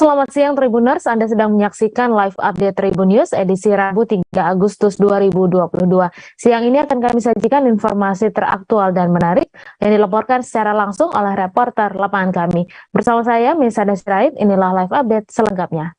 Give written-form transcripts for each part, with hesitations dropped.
Selamat siang Tribuners, Anda sedang menyaksikan live update Tribun News edisi Rabu 3 Agustus 2022. Siang ini akan kami sajikan informasi teraktual dan menarik yang dilaporkan secara langsung oleh reporter lapangan kami. Bersama saya, Misa Desiraid, inilah live update selengkapnya.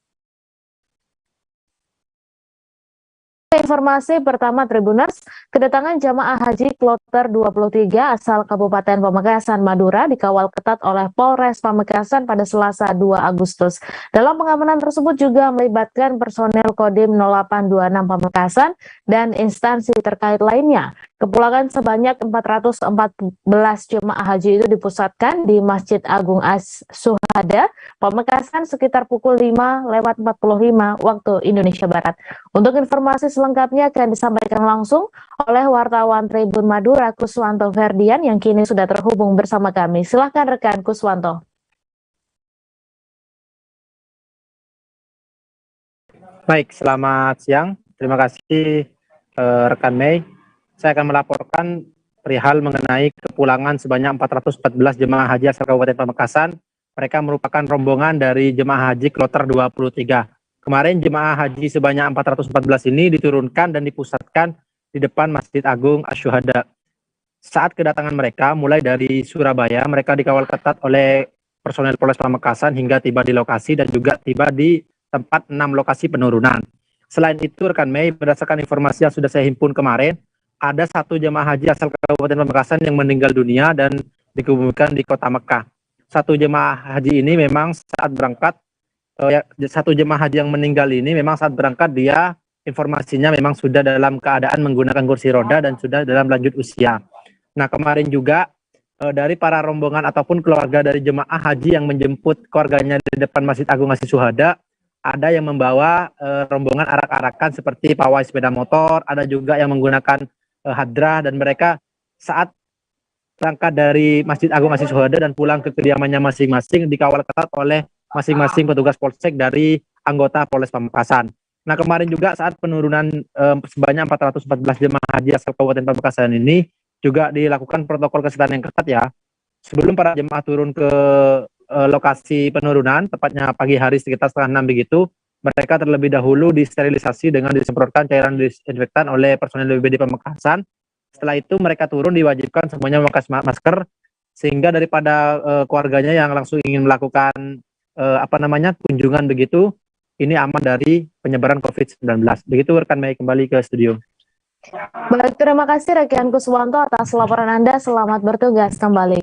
Informasi pertama Tribuners, kedatangan jamaah haji kloter 23 asal Kabupaten Pamekasan, Madura dikawal ketat oleh Polres Pamekasan pada Selasa 2 Agustus. Dalam pengamanan tersebut juga melibatkan personel Kodim 0826 Pamekasan dan instansi terkait lainnya. Kepulangan sebanyak 414 jemaah haji itu dipusatkan di Masjid Agung As-Syuhada, Pamekasan sekitar pukul 5:45 waktu Indonesia Barat. Untuk informasi selengkapnya akan disampaikan langsung oleh wartawan Tribun Madura Kuswanto Ferdian yang kini sudah terhubung bersama kami. Silahkan rekan Kuswanto. Baik, selamat siang. Terima kasih rekan Mei. Saya akan melaporkan perihal mengenai kepulangan sebanyak 414 jemaah haji asal Kabupaten Pamekasan. Mereka merupakan rombongan dari jemaah haji kloter 23. Kemarin jemaah haji sebanyak 414 ini diturunkan dan dipusatkan di depan Masjid Agung As-Syuhada. Saat kedatangan mereka mulai dari Surabaya, mereka dikawal ketat oleh personel Polres Pamekasan hingga tiba di lokasi dan juga tiba di tempat 6 lokasi penurunan. Selain itu, rekan Mei, berdasarkan informasi yang sudah saya himpun kemarin, ada satu jemaah haji asal Kabupaten Pamekasan yang meninggal dunia dan dikuburkan di kota Mekah. Satu jemaah haji ini memang saat berangkat, satu jemaah haji yang meninggal ini memang saat berangkat dia informasinya memang sudah dalam keadaan menggunakan kursi roda dan sudah dalam lanjut usia. Nah, kemarin juga dari para rombongan ataupun keluarga dari jemaah haji yang menjemput keluarganya di depan Masjid Agung As-Syuhada, ada yang membawa rombongan arak-arakan seperti pawai sepeda motor, ada juga yang menggunakan hadrah, dan mereka saat berangkat dari Masjid Agung As-Syuhada dan pulang ke kediamannya masing-masing dikawal ketat oleh masing-masing petugas polsek dari anggota Polres Pamekasan. Nah, kemarin juga saat penurunan sebanyak 414 jemaah haji asal Kabupaten Pamekasan ini juga dilakukan protokol kesehatan yang ketat ya. Sebelum para jemaah turun ke lokasi penurunan, tepatnya pagi hari sekitar 5:30 begitu, mereka terlebih dahulu disterilisasi dengan disemprotkan cairan disinfektan oleh personel BPBD Pamekasan. Setelah itu mereka turun diwajibkan semuanya memakai masker, sehingga daripada keluarganya yang langsung ingin melakukan kunjungan begitu, ini aman dari penyebaran COVID-19. Begitu rekan Mei, kembali ke studio. Baik, terima kasih rekan Kuswanto atas laporan Anda. Selamat bertugas kembali.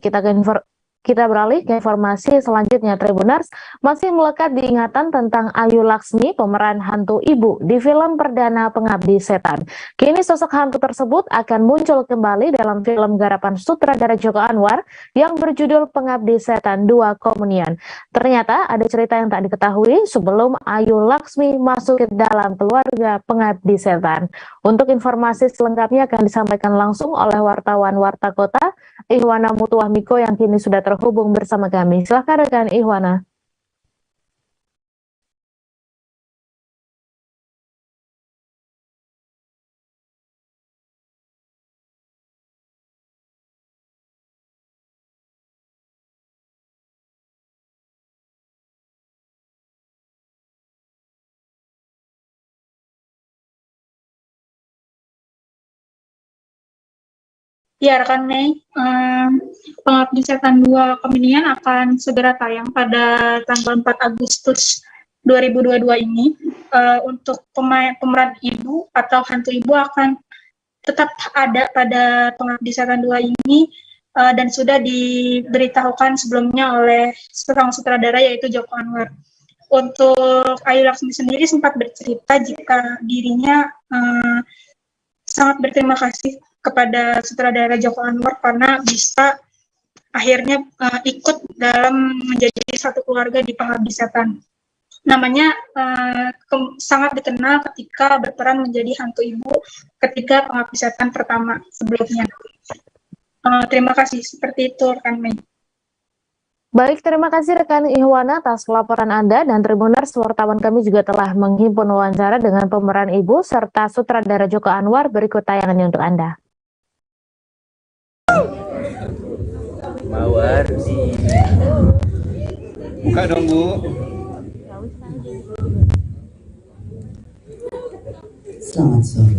Kita beralih ke informasi selanjutnya, Tribuners. Masih melekat diingatan tentang Ayu Laksmi, pemeran hantu ibu di film perdana Pengabdi Setan. Kini sosok hantu tersebut akan muncul kembali dalam film garapan sutradara Joko Anwar yang berjudul Pengabdi Setan 2 Komunian. Ternyata ada cerita yang tak diketahui sebelum Ayu Laksmi masuk ke dalam keluarga Pengabdi Setan. Untuk informasi selengkapnya akan disampaikan langsung oleh wartawan Warta Kota, Ihwana Mutuah Miko yang kini sudah terhubung bersama kami. Silahkan rekan Ihwana. Ya, rekan Mei, Pengabdi Setan 2 Komunian akan segera tayang pada tanggal 4 Agustus 2022 ini. Untuk pemeran ibu atau hantu ibu akan tetap ada pada Pengabdi Setan 2 ini, dan sudah diberitahukan sebelumnya oleh sang sutradara yaitu Joko Anwar. Untuk Ayu Laksmi sendiri sempat bercerita jika dirinya sangat berterima kasih kepada sutradara Joko Anwar karena bisa akhirnya ikut dalam menjadi satu keluarga di Pengabdi Setan. Namanya sangat dikenal ketika berperan menjadi hantu ibu ketika Pengabdi Setan pertama sebelumnya. Terima kasih, seperti itu rekan Mei. Baik, terima kasih rekan Ihwana atas laporan Anda, dan Tribuners, wartawan kami juga telah menghimpun wawancara dengan pemeran ibu serta sutradara Joko Anwar. Berikut tayangannya untuk Anda. Mawar di buka dong Bu. Selamat sore.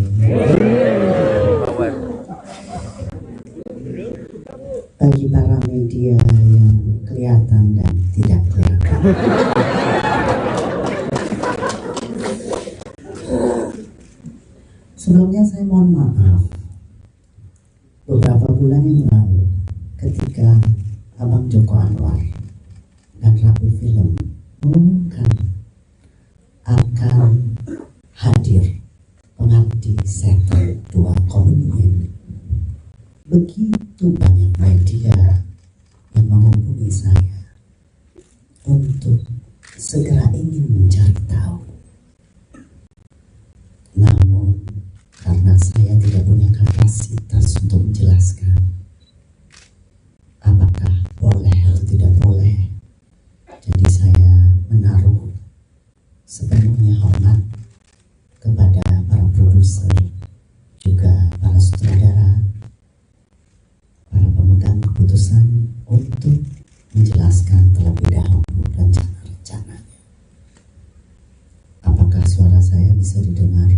Bagi para media yang kelihatan dan tidak kelihatan. Sebelumnya saya mohon maaf. Beberapa bulan yang lalu, ketika Abang Joko Anwar dan Rapi Film mengumumkan akan hadir pengabdi setan 2 komunian, begitu banyak media yang menghubungi saya untuk segera ingin mencari tahu. Namun karena saya tidak punya kapasitas untuk menjelaskan apakah boleh atau tidak boleh, jadi saya menaruh sepenuhnya hormat kepada para produser, juga para sutradara, para pemegang keputusan untuk menjelaskan terlebih dahulu rencana-rencananya. Apakah suara saya bisa didengar?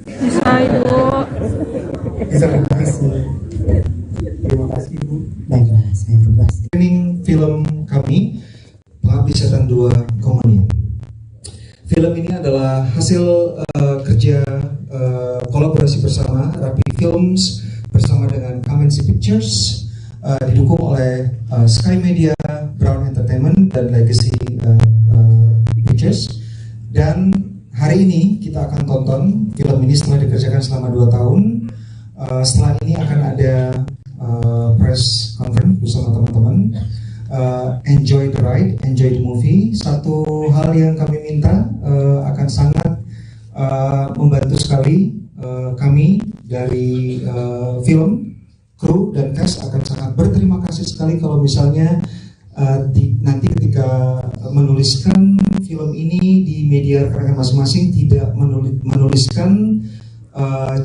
Bisa, Ibu. Terima kasih. Terima kasih, Ibu. Baiklah, saya rubah. Training film kami, Pengabdi Setan 2 Komunian. Film ini adalah hasil kerja kolaborasi bersama Rapi Films bersama dengan Kamensi Pictures, didukung oleh Sky Media, Brown Entertainment, dan Legacy Pictures. Dan hari ini kita akan tonton film ini setelah dikerjakan selama 2 tahun. Setelah ini akan ada press conference bersama teman-teman. Enjoy the ride, enjoy the movie. Satu hal yang kami minta akan sangat membantu sekali kami dari film, kru dan cast akan sangat berterima kasih sekali kalau misalnya nanti ketika menuliskan film ini di media rekan masing-masing tidak menuliskan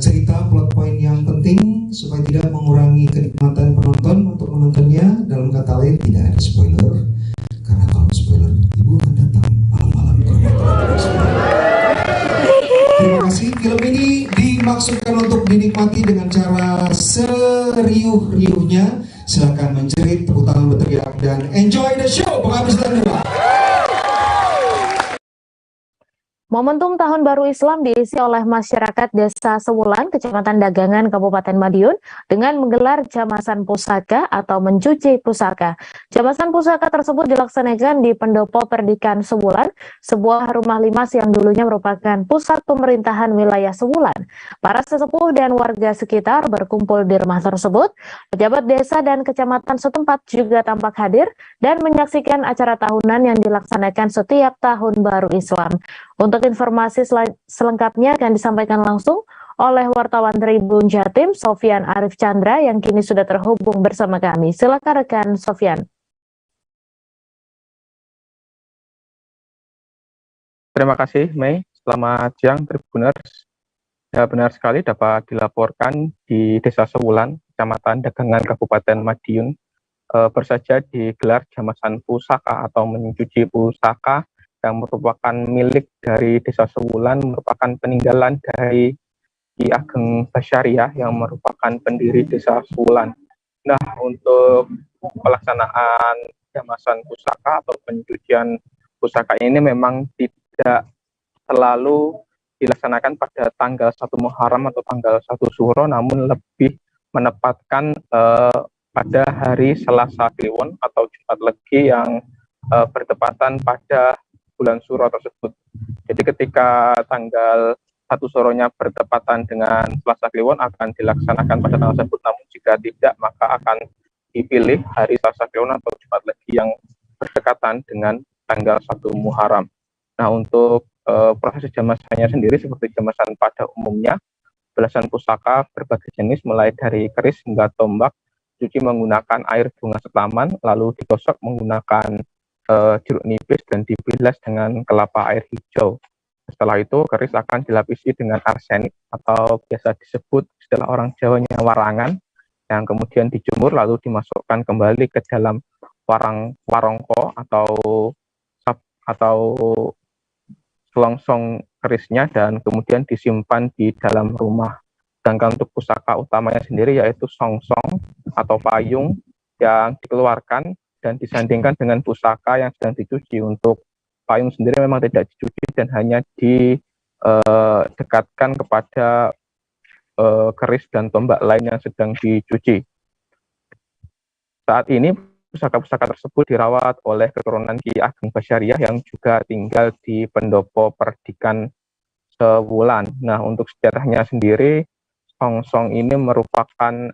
cerita plot point yang penting supaya tidak mengurangi kenikmatan penonton untuk menontonnya. Dalam kata lain, tidak ada spoiler, karena kalau spoiler ibu akan datang malam-malam. Terima kasih. Film ini dimaksudkan untuk dinikmati dengan cara seriuh-riuhnya. Silakan menjerit, tepuk tangan, berteriak, dan enjoy the show. Pengabdi Setan 2. Momentum Tahun Baru Islam diisi oleh masyarakat Desa Sewulan, Kecamatan Dagangan, Kabupaten Madiun, dengan menggelar jamasan pusaka atau mencuci pusaka. Jamasan pusaka tersebut dilaksanakan di Pendopo Perdikan Sewulan, sebuah rumah limas yang dulunya merupakan pusat pemerintahan wilayah Sewulan. Para sesepuh dan warga sekitar berkumpul di rumah tersebut. Pejabat desa dan kecamatan setempat juga tampak hadir dan menyaksikan acara tahunan yang dilaksanakan setiap Tahun Baru Islam. Untuk informasi selengkapnya akan disampaikan langsung oleh wartawan Tribun Jatim, Sofyan Arif Chandra, yang kini sudah terhubung bersama kami. Silakan rekan Sofyan. Terima kasih, Mei. Selamat siang, Tribuners. Ya, benar sekali dapat dilaporkan di Desa Sewulan, Kecamatan Dagangan, Kabupaten Madiun, bersaja digelar jamasan pusaka atau mencuci pusaka yang merupakan milik dari Desa Sewulan, merupakan peninggalan dari Ki Ageng Basyariah yang merupakan pendiri Desa Sewulan. Nah, untuk pelaksanaan jamasan pusaka atau pencucian pusaka ini memang tidak selalu dilaksanakan pada tanggal 1 Muharram atau tanggal 1 Syuro, namun lebih menempatkan pada hari Selasa Kliwon atau Jumat Legi yang bertepatan pada bulan Syuro tersebut. Jadi ketika tanggal 1 Syuronya bertepatan dengan Selasa Kliwon akan dilaksanakan pada tanggal tersebut, namun jika tidak maka akan dipilih hari Selasa Kliwon atau Jumat Legi yang berdekatan dengan tanggal 1 Muharram. Nah, untuk proses jamasannya sendiri seperti jamasan pada umumnya, belasan pusaka berbagai jenis mulai dari keris hingga tombak cuci menggunakan air bunga setaman, lalu digosok menggunakan jeruk nipis dan dibilas dengan kelapa air hijau. Setelah itu keris akan dilapisi dengan arsenik atau biasa disebut istilah orang Jawanya warangan, yang kemudian dijemur lalu dimasukkan kembali ke dalam warongko atau selongsong kerisnya dan kemudian disimpan di dalam rumah. Sedangkan untuk pusaka utamanya sendiri yaitu songsong atau payung yang dikeluarkan dan disandingkan dengan pusaka yang sedang dicuci. Untuk payung sendiri memang tidak dicuci dan hanya didekatkan kepada keris dan tombak lain yang sedang dicuci. Saat ini pusaka-pusaka tersebut dirawat oleh keturunan Ki Ageng Basyariah yang juga tinggal di Pendopo Perdikan Sewulan. Nah, untuk sejarahnya sendiri, songsong ini merupakan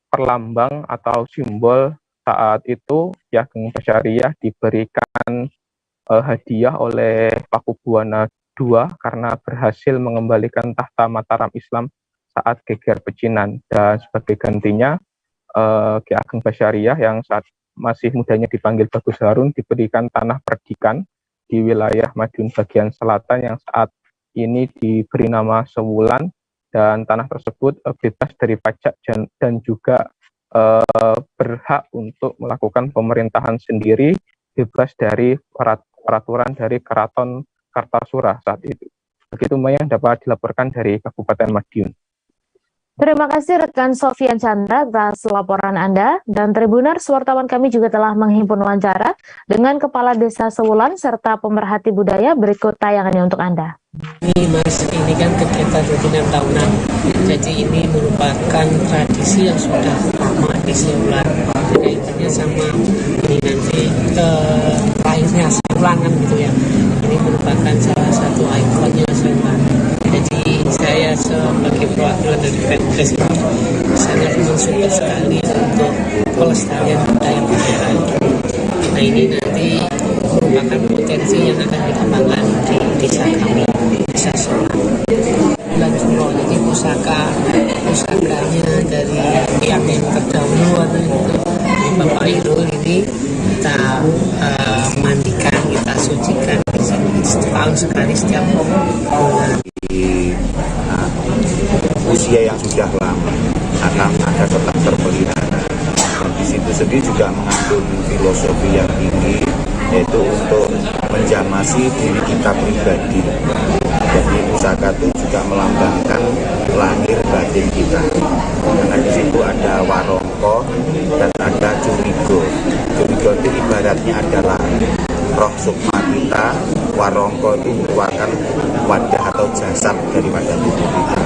perlambang atau simbol saat itu Ki Ageng Basyariah diberikan hadiah oleh Pakubuwana II karena berhasil mengembalikan tahta Mataram Islam saat geger pecinan, dan sebagai gantinya Ki Ageng Basyariah yang saat masih mudanya dipanggil Bagus Harun diberikan tanah perdikan di wilayah Madiun bagian selatan yang saat ini diberi nama Sewulan, dan tanah tersebut bebas dari pajak dan juga berhak untuk melakukan pemerintahan sendiri, bebas dari peraturan dari Keraton Kartasura saat itu. Begitu Mbak yang dapat dilaporkan dari Kabupaten Madiun. Terima kasih rekan Sofian Chandra atas laporan Anda, dan Tribuners, wartawan kami juga telah menghimpun wawancara dengan Kepala Desa Sewulan serta pemerhati budaya. Berikut tayangannya untuk Anda. Ini Mas, ini kan kegiatan rutinan tahunan, jadi ini merupakan tradisi yang sudah lama di Sewulan, kaitannya sama ini nanti lahirnya Sewulan gitu ya. Ini merupakan salah satu ikonnya Sewulan. Jadi saya sebagai perwakilan dari Pemkes ini sangat mensupport sekali untuk pelestarian budaya. Nah, ini nanti merupakan potensi yang akan dikembangkan di desa kami, desa Sewulan. Bulan Juro, jadi pusakanya dari yang terdahulu Bapak Irul ini kita mandikan, kita sucikan setahun sekali setiap bulan. Usia yang sudah lama akan ada tetap terpelihara, dan di situ sendiri juga mengandung filosofi yang tinggi, yaitu untuk menjamasi diri kita pribadi. Jadi pusaka itu juga melambangkan lahir batin kita, karena di situ ada warongko dan ada curigo. Curigo itu ibaratnya adalah roh sukma kita, warongko itu merupakan wadah atau jasad daripada tubuh kita.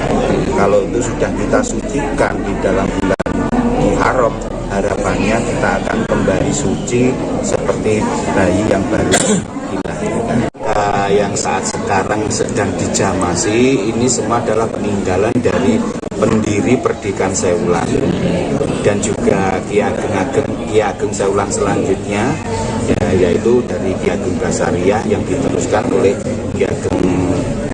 Kalau itu sudah kita sucikan di dalam bulan Muharram, harapannya kita akan kembali suci seperti bayi yang baru dilahirkan. Yang saat sekarang sedang dijamasi ini semua adalah peninggalan dari pendiri Perdikan Sewulan dan juga Ki Ageng Sewulan selanjutnya, yaitu dari Ki Ageng Basyariah yang diteruskan oleh Ki Ageng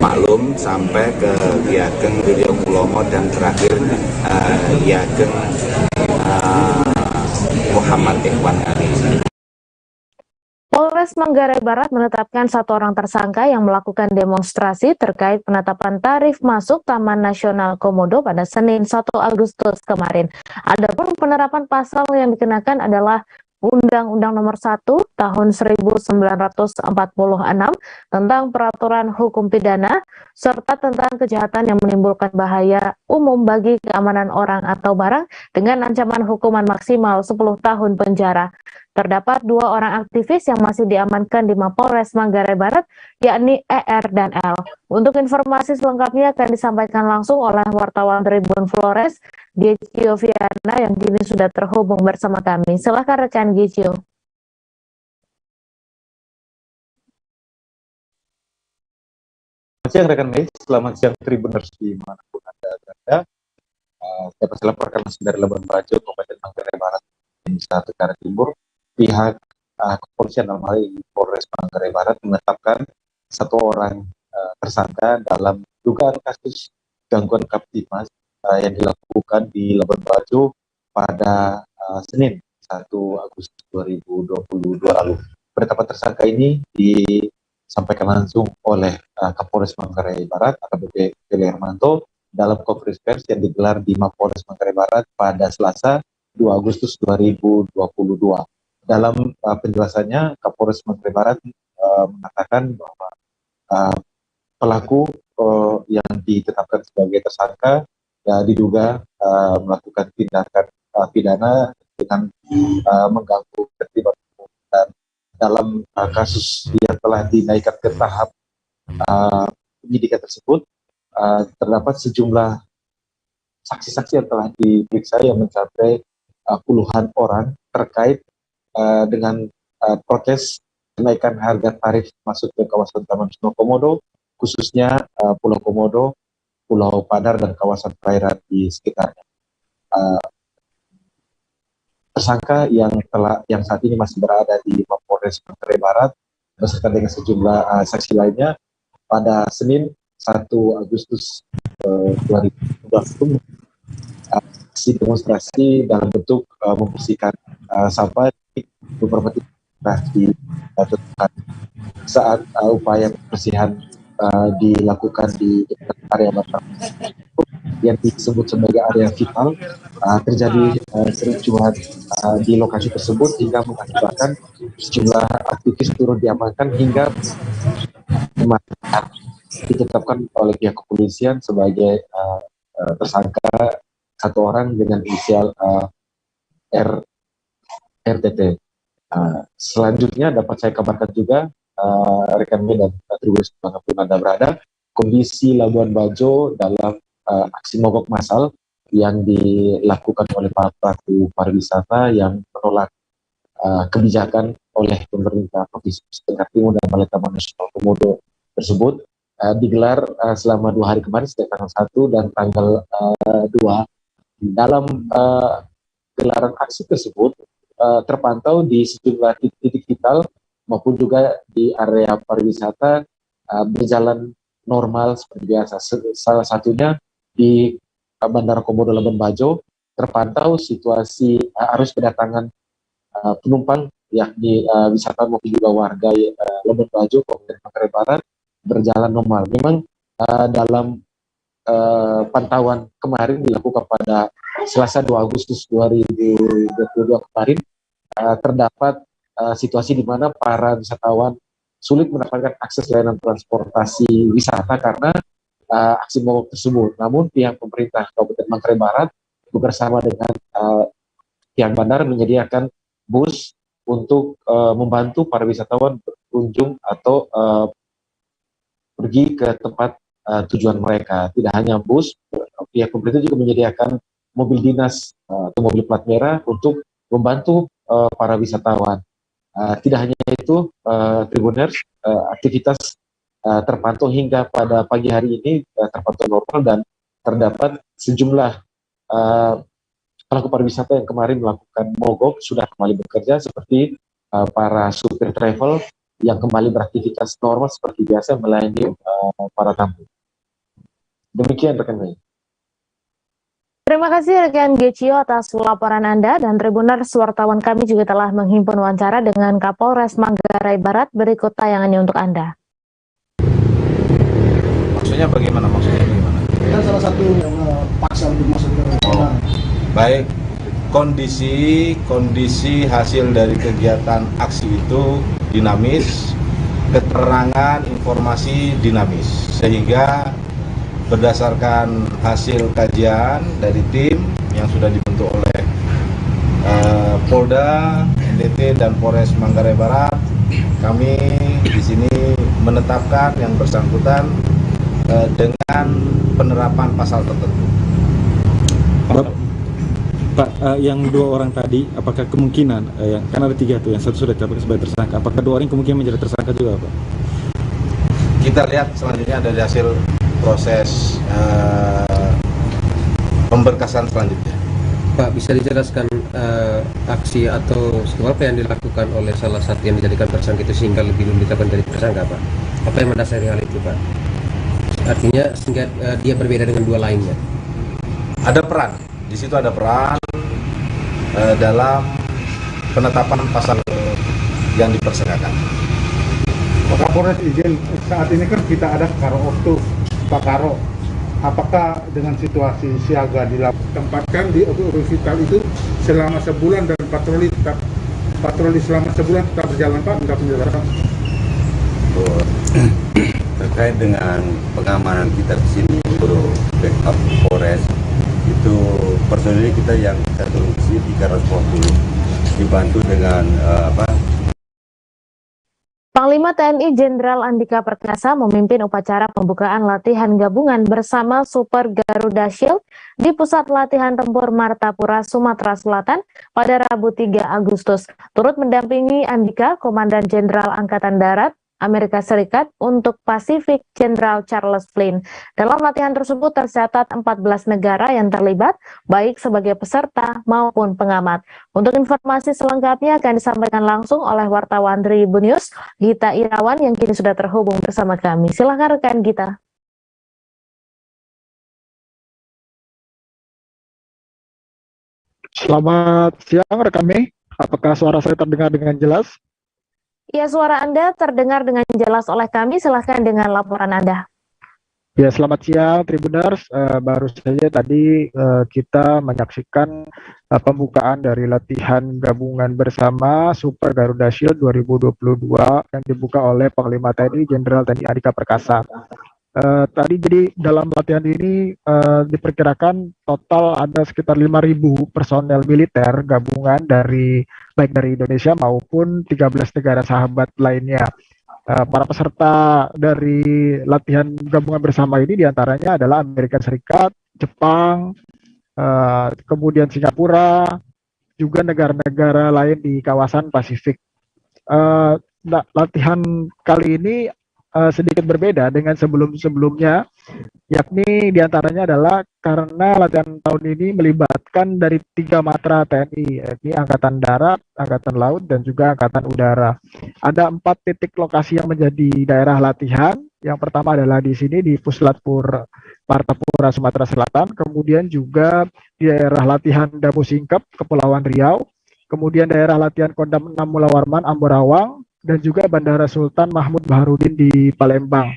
Maklum sampai ke Ki Ageng Wiryokulomo dan terakhir Ki Ageng Muhammad Ikhwan Ali. Polres Manggarai Barat menetapkan 1 orang tersangka yang melakukan demonstrasi terkait penetapan tarif masuk Taman Nasional Komodo pada Senin 1 Agustus kemarin. Adapun penerapan pasal yang dikenakan adalah Undang-Undang Nomor 1 Tahun 1946 tentang Peraturan Hukum Pidana serta tentang kejahatan yang menimbulkan bahaya umum bagi keamanan orang atau barang dengan ancaman hukuman maksimal 10 tahun penjara. Terdapat 2 orang aktivis yang masih diamankan di Mapolres Manggarai Barat, yakni ER dan L. Untuk informasi selengkapnya akan disampaikan langsung oleh wartawan Tribun Flores, Gicio Viana, yang kini sudah terhubung bersama kami. Silakan rekan Gicio. Selamat siang rekan Mei, selamat siang Tribuners dimanapun Anda berada. Dapat saya laporkan langsung dari Labuan Bajo, Kabupaten Manggarai Barat, Indonesia Tenggara Timur. Pihak kepolisian dalam hal ini Polres Manggarai Barat menetapkan 1 orang tersangka dalam dugaan kasus gangguan Kamtibmas yang dilakukan di Labuan Bajo pada Senin 1 Agustus 2022 lalu. Penetapan tersangka ini disampaikan langsung oleh Kapolres Manggarai Barat AKBP Fili Hermanto dalam konferensi pers yang digelar di Mapolres Manggarai Barat pada Selasa 2 Agustus 2022. Dalam penjelasannya, Kapolres Manggarai Barat mengatakan bahwa pelaku yang ditetapkan sebagai tersangka diduga melakukan tindakan pidana dengan mengganggu ketertiban umum. Dan dalam kasus yang telah dinaikkan ke tahap penyidikan tersebut, terdapat sejumlah saksi-saksi yang telah diperiksa yang mencapai puluhan orang terkait dengan proses kenaikan harga tarif masuk ke kawasan Taman Nasional Komodo, khususnya Pulau Komodo, Pulau Padar, dan kawasan perairan di sekitarnya. Tersangka yang saat ini masih berada di Mapolres Manggarai Barat beserta dengan sejumlah saksi lainnya pada Senin 1 Agustus 2020 aksi demonstrasi dalam bentuk membersihkan sampah di beberapa titik di saat upaya pembersihan dilakukan di area Batam yang disebut sebagai area vital. Terjadi kericuhan di lokasi tersebut hingga mengakibatkan sejumlah aktivis turun diamankan hingga ditetapkan oleh pihak kepolisian sebagai tersangka satu orang dengan inisial RTT. Selanjutnya dapat saya kabarkan juga rekan media dan Tribuners dimanapun Anda berada, kondisi Labuan Bajo dalam aksi mogok massal yang dilakukan oleh para pelaku pariwisata yang menolak kebijakan oleh pemerintah Provinsi Tenggara Timur dan Balai Taman Nasional Komodo tersebut digelar selama 2 hari kemarin, sejak tanggal 1 dan tanggal 2. Dalam gelaran aksi tersebut terpantau di sejumlah titik vital maupun juga di area pariwisata berjalan normal seperti biasa. Salah satunya di Bandara Komodo Labuan Bajo terpantau situasi arus kedatangan penumpang yakni wisatawan maupun juga warga Labuan Bajo, Kabupaten Manggarai Barat berjalan normal. Memang dalam pantauan kemarin dilakukan pada Selasa 2 Agustus 2022 kemarin terdapat situasi di mana para wisatawan sulit mendapatkan akses layanan transportasi wisata karena aksi mogok tersebut. Namun pihak pemerintah Kabupaten Manggarai Barat bersama dengan pihak bandara menyediakan bus untuk membantu para wisatawan berkunjung atau pergi ke tempat tujuan mereka. Tidak hanya bus, pihak pemerintah juga menyediakan mobil dinas atau mobil plat merah untuk membantu para wisatawan. Tidak hanya itu, Tribuners, aktivitas terpantau hingga pada pagi hari ini terpantau normal dan terdapat sejumlah pelaku pariwisata yang kemarin melakukan mogok sudah kembali bekerja, seperti para supir travel yang kembali beraktivitas normal seperti biasa melayani para tamu. Demikian rekan saya. Terima kasih rekan Gecio atas laporan Anda, dan Tribuners, wartawan kami juga telah menghimpun wawancara dengan Kapolres Manggarai Barat. Berikut tayangannya untuk Anda. Maksudnya bagaimana? Kan salah satu yang paksa untuk masuk ke baik, kondisi hasil dari kegiatan aksi itu dinamis, keterangan informasi dinamis, sehingga berdasarkan hasil kajian dari tim yang sudah dibentuk oleh Polda, NDT, dan Polres Manggarai Barat, kami di sini menetapkan yang bersangkutan dengan penerapan pasal tertentu. Pak, yang 2 orang tadi, apakah kemungkinan, kan ada 3 tuh, yang 1 sudah ditetapkan sebagai tersangka, apakah 2 orang kemungkinan menjadi tersangka juga, Pak? Kita lihat selanjutnya dari hasil proses pemberkasan selanjutnya. Pak, bisa dijelaskan aksi atau apa yang dilakukan oleh salah satu yang dijadikan tersangka itu sehingga lebih dulu ditetapkan dari tersangka, Pak? Apa yang mendasari hal itu, Pak? Artinya sehingga dia berbeda dengan 2 lainnya. Ada peran, di situ ada peran dalam penetapan pasal yang dipersangkakan. Pak Kapolres, izin, saat ini kan kita ada Karo Oktu, Pak Karo. Apakah dengan situasi siaga ditempatkan di objek vital itu selama sebulan dan patroli selama sebulan tetap berjalan, Pak, enggak penjelasan? untuk terkait dengan pengamanan kita di sini untuk backup Polres itu personil kita yang kita turun di sini 340 dibantu dengan Panglima TNI Jenderal Andika Perkasa memimpin upacara pembukaan latihan gabungan bersama Super Garuda Shield di Pusat Latihan Tempur Martapura, Sumatera Selatan pada Rabu 3 Agustus. Turut mendampingi Andika, Komandan Jenderal Angkatan Darat Amerika Serikat untuk Pasifik Jenderal Charles Flynn. Dalam latihan tersebut tercatat 14 negara yang terlibat, baik sebagai peserta maupun pengamat. Untuk informasi selengkapnya akan disampaikan langsung oleh wartawan Tribun News, Gita Irawan, yang kini sudah terhubung bersama kami. Silakan rekan Gita. Selamat siang rekan Mei, apakah suara saya terdengar dengan jelas? Ya, suara Anda terdengar dengan jelas oleh kami. Silahkan dengan laporan Anda. Ya, selamat siang Tribuners. Baru saja tadi kita menyaksikan pembukaan dari latihan gabungan bersama Super Garuda Shield 2022 yang dibuka oleh Panglima TNI Jenderal TNI Andika Perkasa. Tadi jadi dalam latihan ini diperkirakan total ada sekitar 5.000 personel militer gabungan baik dari Indonesia maupun 13 negara sahabat lainnya. Para peserta dari latihan gabungan bersama ini diantaranya adalah Amerika Serikat, Jepang, kemudian Singapura, juga negara-negara lain di kawasan Pasifik. Latihan kali ini sedikit berbeda dengan sebelum-sebelumnya, yakni diantaranya adalah karena latihan tahun ini melibatkan dari 3 matra TNI, yakni Angkatan Darat, Angkatan Laut, dan juga Angkatan Udara. Ada 4 titik lokasi yang menjadi daerah latihan. Yang pertama adalah di sini di Puslatpur Martapura, Sumatera Selatan, kemudian juga di daerah latihan Dabu Singkep, Kepulauan Riau, kemudian daerah latihan Kodam 6 Mula Warman, Amborawang, dan juga Bandara Sultan Mahmud Baharudin di Palembang.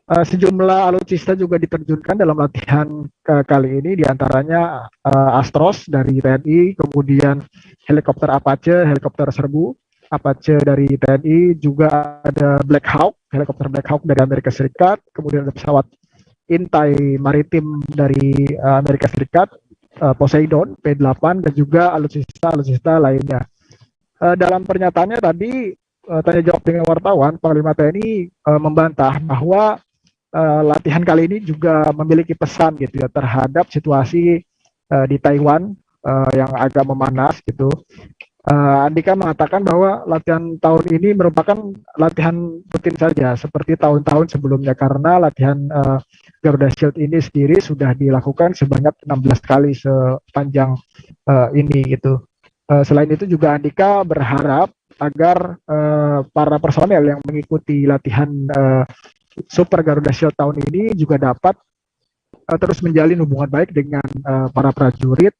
Sejumlah alutsista juga diterjunkan dalam latihan kali ini, diantaranya Astros dari TNI, kemudian helikopter Apache, helikopter Serbu, Apache dari TNI, juga ada Black Hawk, helikopter Black Hawk dari Amerika Serikat, kemudian ada pesawat intai maritim dari Amerika Serikat, Poseidon, P-8, dan juga alutsista lainnya. Dalam pernyataannya tadi, tanya jawab dengan wartawan, Panglima TNI membantah bahwa latihan kali ini juga memiliki pesan gitu ya terhadap situasi di Taiwan yang agak memanas gitu. Andika mengatakan bahwa latihan tahun ini merupakan latihan rutin saja seperti tahun-tahun sebelumnya, karena latihan Garuda Shield ini sendiri sudah dilakukan sebanyak 16 kali sepanjang ini gitu. Selain itu juga Andika berharap agar para personel yang mengikuti latihan Super Garuda Shield tahun ini juga dapat terus menjalin hubungan baik dengan para prajurit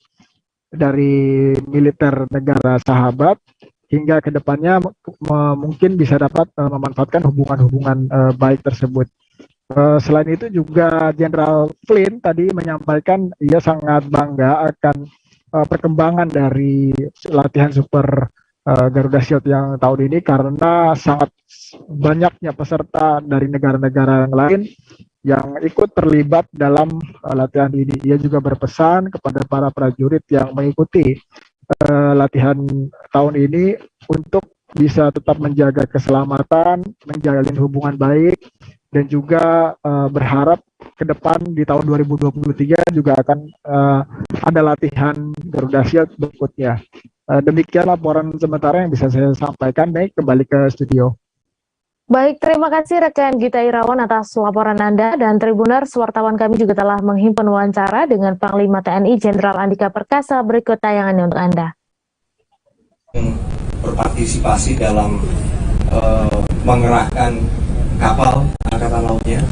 dari militer negara sahabat hingga kedepannya mungkin bisa dapat memanfaatkan hubungan-hubungan baik tersebut. Selain itu juga Jenderal Flynn tadi menyampaikan ia sangat bangga akan perkembangan dari latihan Super Garuda Shield yang tahun ini karena sangat banyaknya peserta dari negara-negara yang lain yang ikut terlibat dalam latihan ini. Ia juga berpesan kepada para prajurit yang mengikuti latihan tahun ini untuk bisa tetap menjaga keselamatan, menjalin hubungan baik, dan juga berharap ke depan di tahun 2023 juga akan ada latihan Garuda Shield berikutnya. Demikian laporan sementara yang bisa saya sampaikan. Baik, kembali ke studio. Baik, terima kasih rekan Gita Irawan atas laporan Anda, dan Tribuners, wartawan kami juga telah menghimpun wawancara dengan Panglima TNI Jenderal Andika Perkasa. Berikut tayangannya untuk Anda. Berpartisipasi dalam mengerahkan kapal Angkatan Lautnya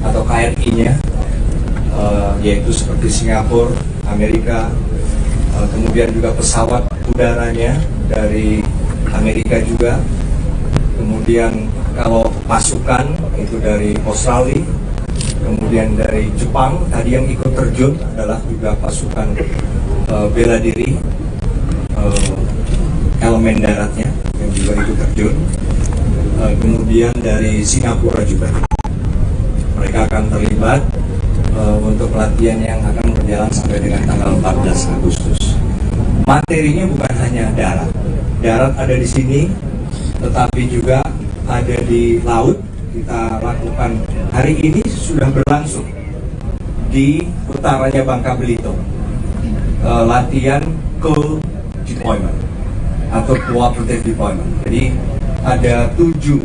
atau KRI-nya, yaitu seperti Singapura, Amerika, kemudian juga pesawat udaranya dari Amerika juga, kemudian kalau pasukan itu dari Australia, kemudian dari Jepang tadi yang ikut terjun adalah juga pasukan bela diri elemen daratnya yang juga ikut terjun, kemudian dari Singapura juga. Mereka akan terlibat untuk pelatihan yang akan berjalan sampai dengan tanggal 14 Agustus. Materinya bukan hanya darat. Darat ada di sini, tetapi juga ada di laut. Kita lakukan hari ini sudah berlangsung di utaranya Bangka Belitung. Latihan co-deployment atau cooperative deployment. Jadi ada tujuh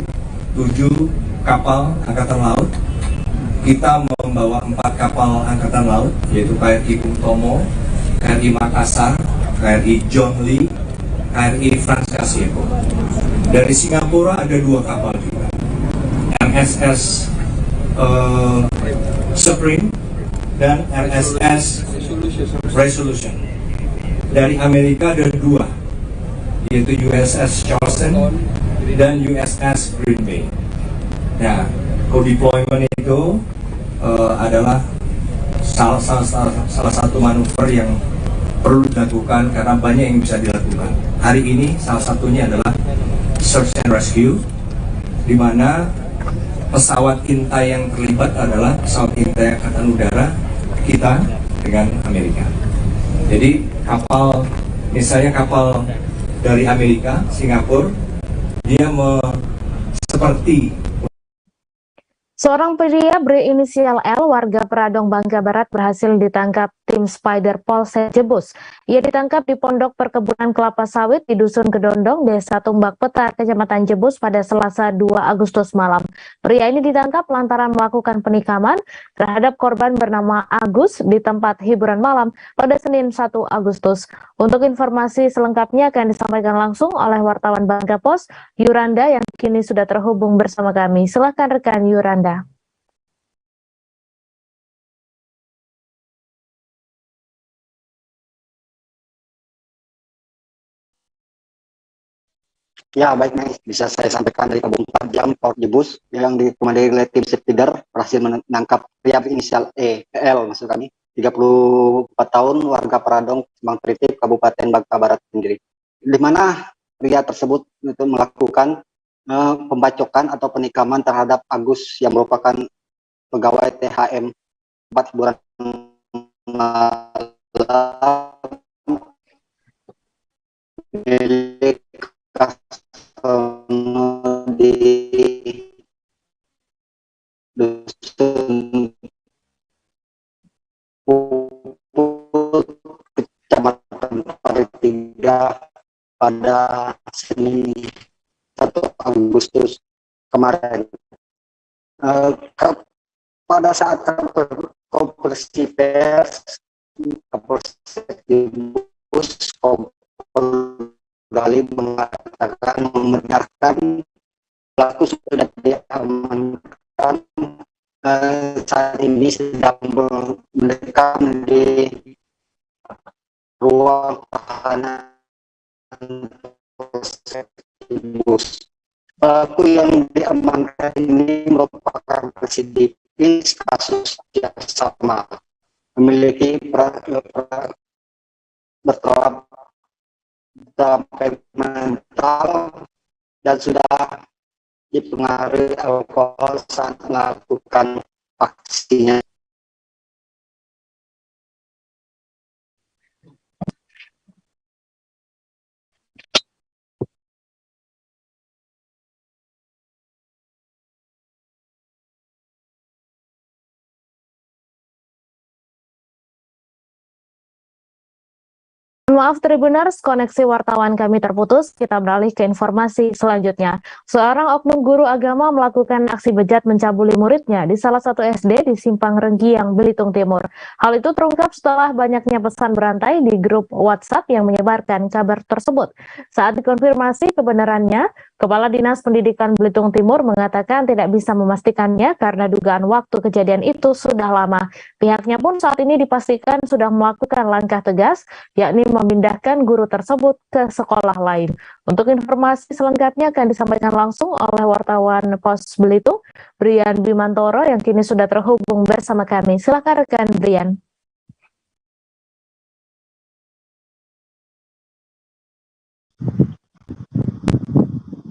kapal angkatan laut. Kita membawa 4 kapal angkatan laut, yaitu KRI Bung Tomo, KRI Makassar, KRI John Lee, KRI Frans Kasieko. Dari Singapura ada 2 kapal juga, MSS Supreme dan RSS Resolution. Dari Amerika ada 2, yaitu USS Charleston dan USS Green Bay. Nah, co-deployment itu adalah salah satu manuver yang perlu dilakukan karena banyak yang bisa dilakukan. Hari ini salah satunya adalah search and rescue, di mana pesawat intai yang terlibat adalah pesawat intai Angkatan Udara kita dengan Amerika. Jadi kapal, misalnya kapal dari Amerika, Singapura, dia seperti Seorang pria berinisial L warga Peradong, Bangka Barat berhasil ditangkap tim Spider Polsek Jebus. Ia ditangkap di Pondok Perkebunan Kelapa Sawit di Dusun Kedondong, Desa Tumbak Petar, Kecamatan Jebus pada Selasa 2 Agustus malam. Pria ini ditangkap lantaran melakukan penikaman terhadap korban bernama Agus di tempat hiburan malam pada Senin 1 Agustus. Untuk informasi selengkapnya akan disampaikan langsung oleh wartawan Bangka Pos, Yuranda, yang kini sudah terhubung bersama kami. Silakan rekan Yuranda. Ya, baik, Mas. Bisa saya sampaikan dari Kabupaten 4 jam Port Jebus yang dikomandoi oleh tim Speeder berhasil menangkap pria inisial EL, maksud kami, 34 tahun, warga Peradong, Semang Tritip, Kabupaten Bangka Barat sendiri. Di mana pria tersebut itu melakukan pembacokan atau penikaman terhadap Agus yang merupakan pegawai THM tempat hiburan milik di Dusun Puput, Kecamatan Paritiga pada Senin 1 Agustus kemarin. Pada saat konferensi pers, Kapolsek Jebus kembali mengatakan membenarkan pelaku sudah diamankan, saat ini sedang mendekam di ruang tahanan Polsek Jebus. Pelaku yang diamankan ini merupakan residivis kasus yang sama, memiliki bertolak mental dan sudah dipengaruhi alkohol saat melakukan aksinya. Maaf Tribuners, koneksi wartawan kami terputus. Kita beralih ke informasi selanjutnya. Seorang oknum guru agama melakukan aksi bejat mencabuli muridnya di salah satu SD di Simpang Renggiang, Belitung Timur. Hal itu terungkap setelah banyaknya pesan berantai di grup WhatsApp yang menyebarkan kabar tersebut. Saat dikonfirmasi kebenarannya, Kepala Dinas Pendidikan Belitung Timur mengatakan tidak bisa memastikannya karena dugaan waktu kejadian itu sudah lama. Pihaknya pun saat ini dipastikan sudah melakukan langkah tegas, yakni memindahkan guru tersebut ke sekolah lain. Untuk informasi selengkapnya akan disampaikan langsung oleh wartawan Pos Belitung, Brian Bimantoro, yang kini sudah terhubung bersama kami. Silakan rekan Brian.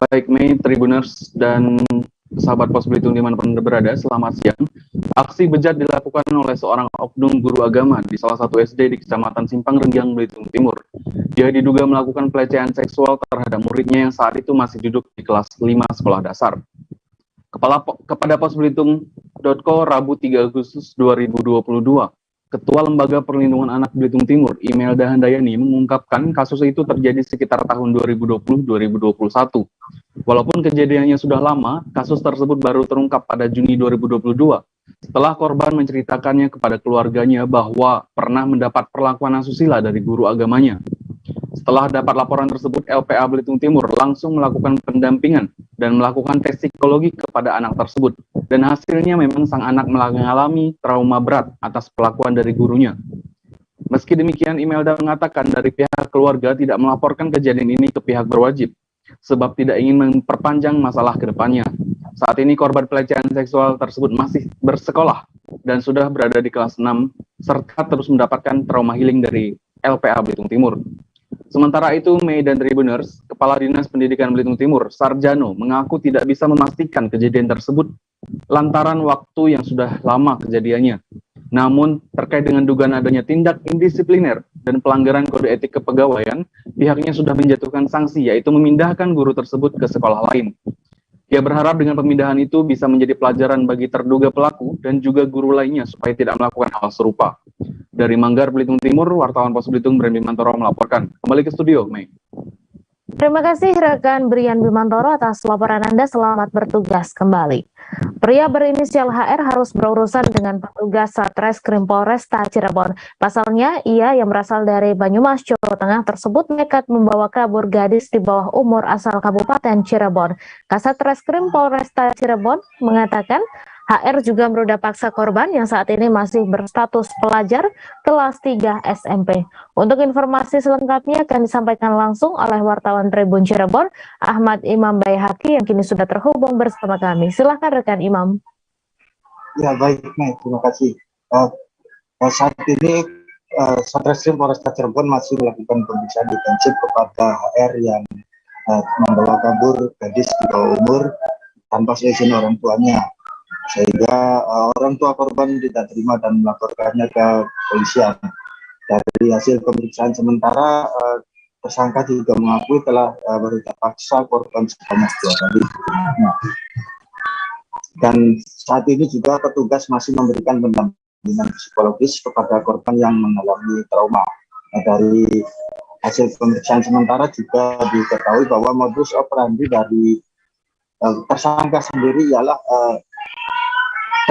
Baik Mei, Tribuners, dan sahabat Pos Belitung dimanapun Anda berada, selamat siang. Aksi bejat dilakukan oleh seorang oknum guru agama di salah satu SD di Kecamatan Simpang Renggiang, Belitung Timur. Dia diduga melakukan pelecehan seksual terhadap muridnya yang saat itu masih duduk di kelas 5 sekolah dasar. Kepada posbelitung.co Rabu 3 Agustus 2022, Ketua Lembaga Perlindungan Anak Belitung Timur, Imelda Handayani, mengungkapkan kasus itu terjadi sekitar tahun 2020-2021. Walaupun kejadiannya sudah lama, kasus tersebut baru terungkap pada Juni 2022, setelah korban menceritakannya kepada keluarganya bahwa pernah mendapat perlakuan asusila dari guru agamanya. Setelah dapat laporan tersebut, LPA Belitung Timur langsung melakukan pendampingan dan melakukan tes psikologi kepada anak tersebut. Dan hasilnya memang sang anak mengalami trauma berat atas perlakuan dari gurunya. Meski demikian, Imelda mengatakan dari pihak keluarga tidak melaporkan kejadian ini ke pihak berwajib, sebab tidak ingin memperpanjang masalah ke depannya. Saat ini korban pelecehan seksual tersebut masih bersekolah dan sudah berada di kelas 6, serta terus mendapatkan trauma healing dari LPA Belitung Timur. Sementara itu, Mei dan Tribuners, Kepala Dinas Pendidikan Belitung Timur, Sarjano, mengaku tidak bisa memastikan kejadian tersebut lantaran waktu yang sudah lama kejadiannya. Namun, terkait dengan dugaan adanya tindak indisipliner dan pelanggaran kode etik kepegawaian, pihaknya sudah menjatuhkan sanksi, yaitu memindahkan guru tersebut ke sekolah lain. Ia berharap dengan pemindahan itu bisa menjadi pelajaran bagi terduga pelaku dan juga guru lainnya supaya tidak melakukan hal serupa. Dari Manggar, Belitung Timur, wartawan Pos Belitung Brian Bimantoro melaporkan. Kembali ke studio, Mei. Terima kasih rekan Brian Bimantoro atas laporan Anda. Selamat bertugas kembali. Pria berinisial HR harus berurusan dengan petugas Satreskrim Polresta Cirebon. Pasalnya, ia yang berasal dari Banyumas, Jawa Tengah tersebut nekat membawa kabur gadis di bawah umur asal Kabupaten Cirebon. Kasat Reskrim Polresta Cirebon mengatakan HR juga meruda paksa korban yang saat ini masih berstatus pelajar kelas 3 SMP. Untuk informasi selengkapnya akan disampaikan langsung oleh wartawan Tribun Cirebon, Ahmad Imam Bayhaqi yang kini sudah terhubung bersama kami. Silakan rekan Imam. Ya baik, terima kasih. Saat ini Satreskrim Polresta Cirebon masih melakukan pemeriksaan intensif kepada HR yang membawa kabur gadis di bawah umur tanpa seizin orang tuanya, sehingga orang tua korban tidak terima dan melaporkannya ke polisian. Dari hasil pemeriksaan sementara, tersangka juga mengakui telah berusaha paksa korban sebanyak 2 kali. Dan saat ini juga petugas masih memberikan pendampingan psikologis kepada korban yang mengalami trauma. Dari hasil pemeriksaan sementara juga diketahui bahwa modus operandi dari tersangka sendiri ialah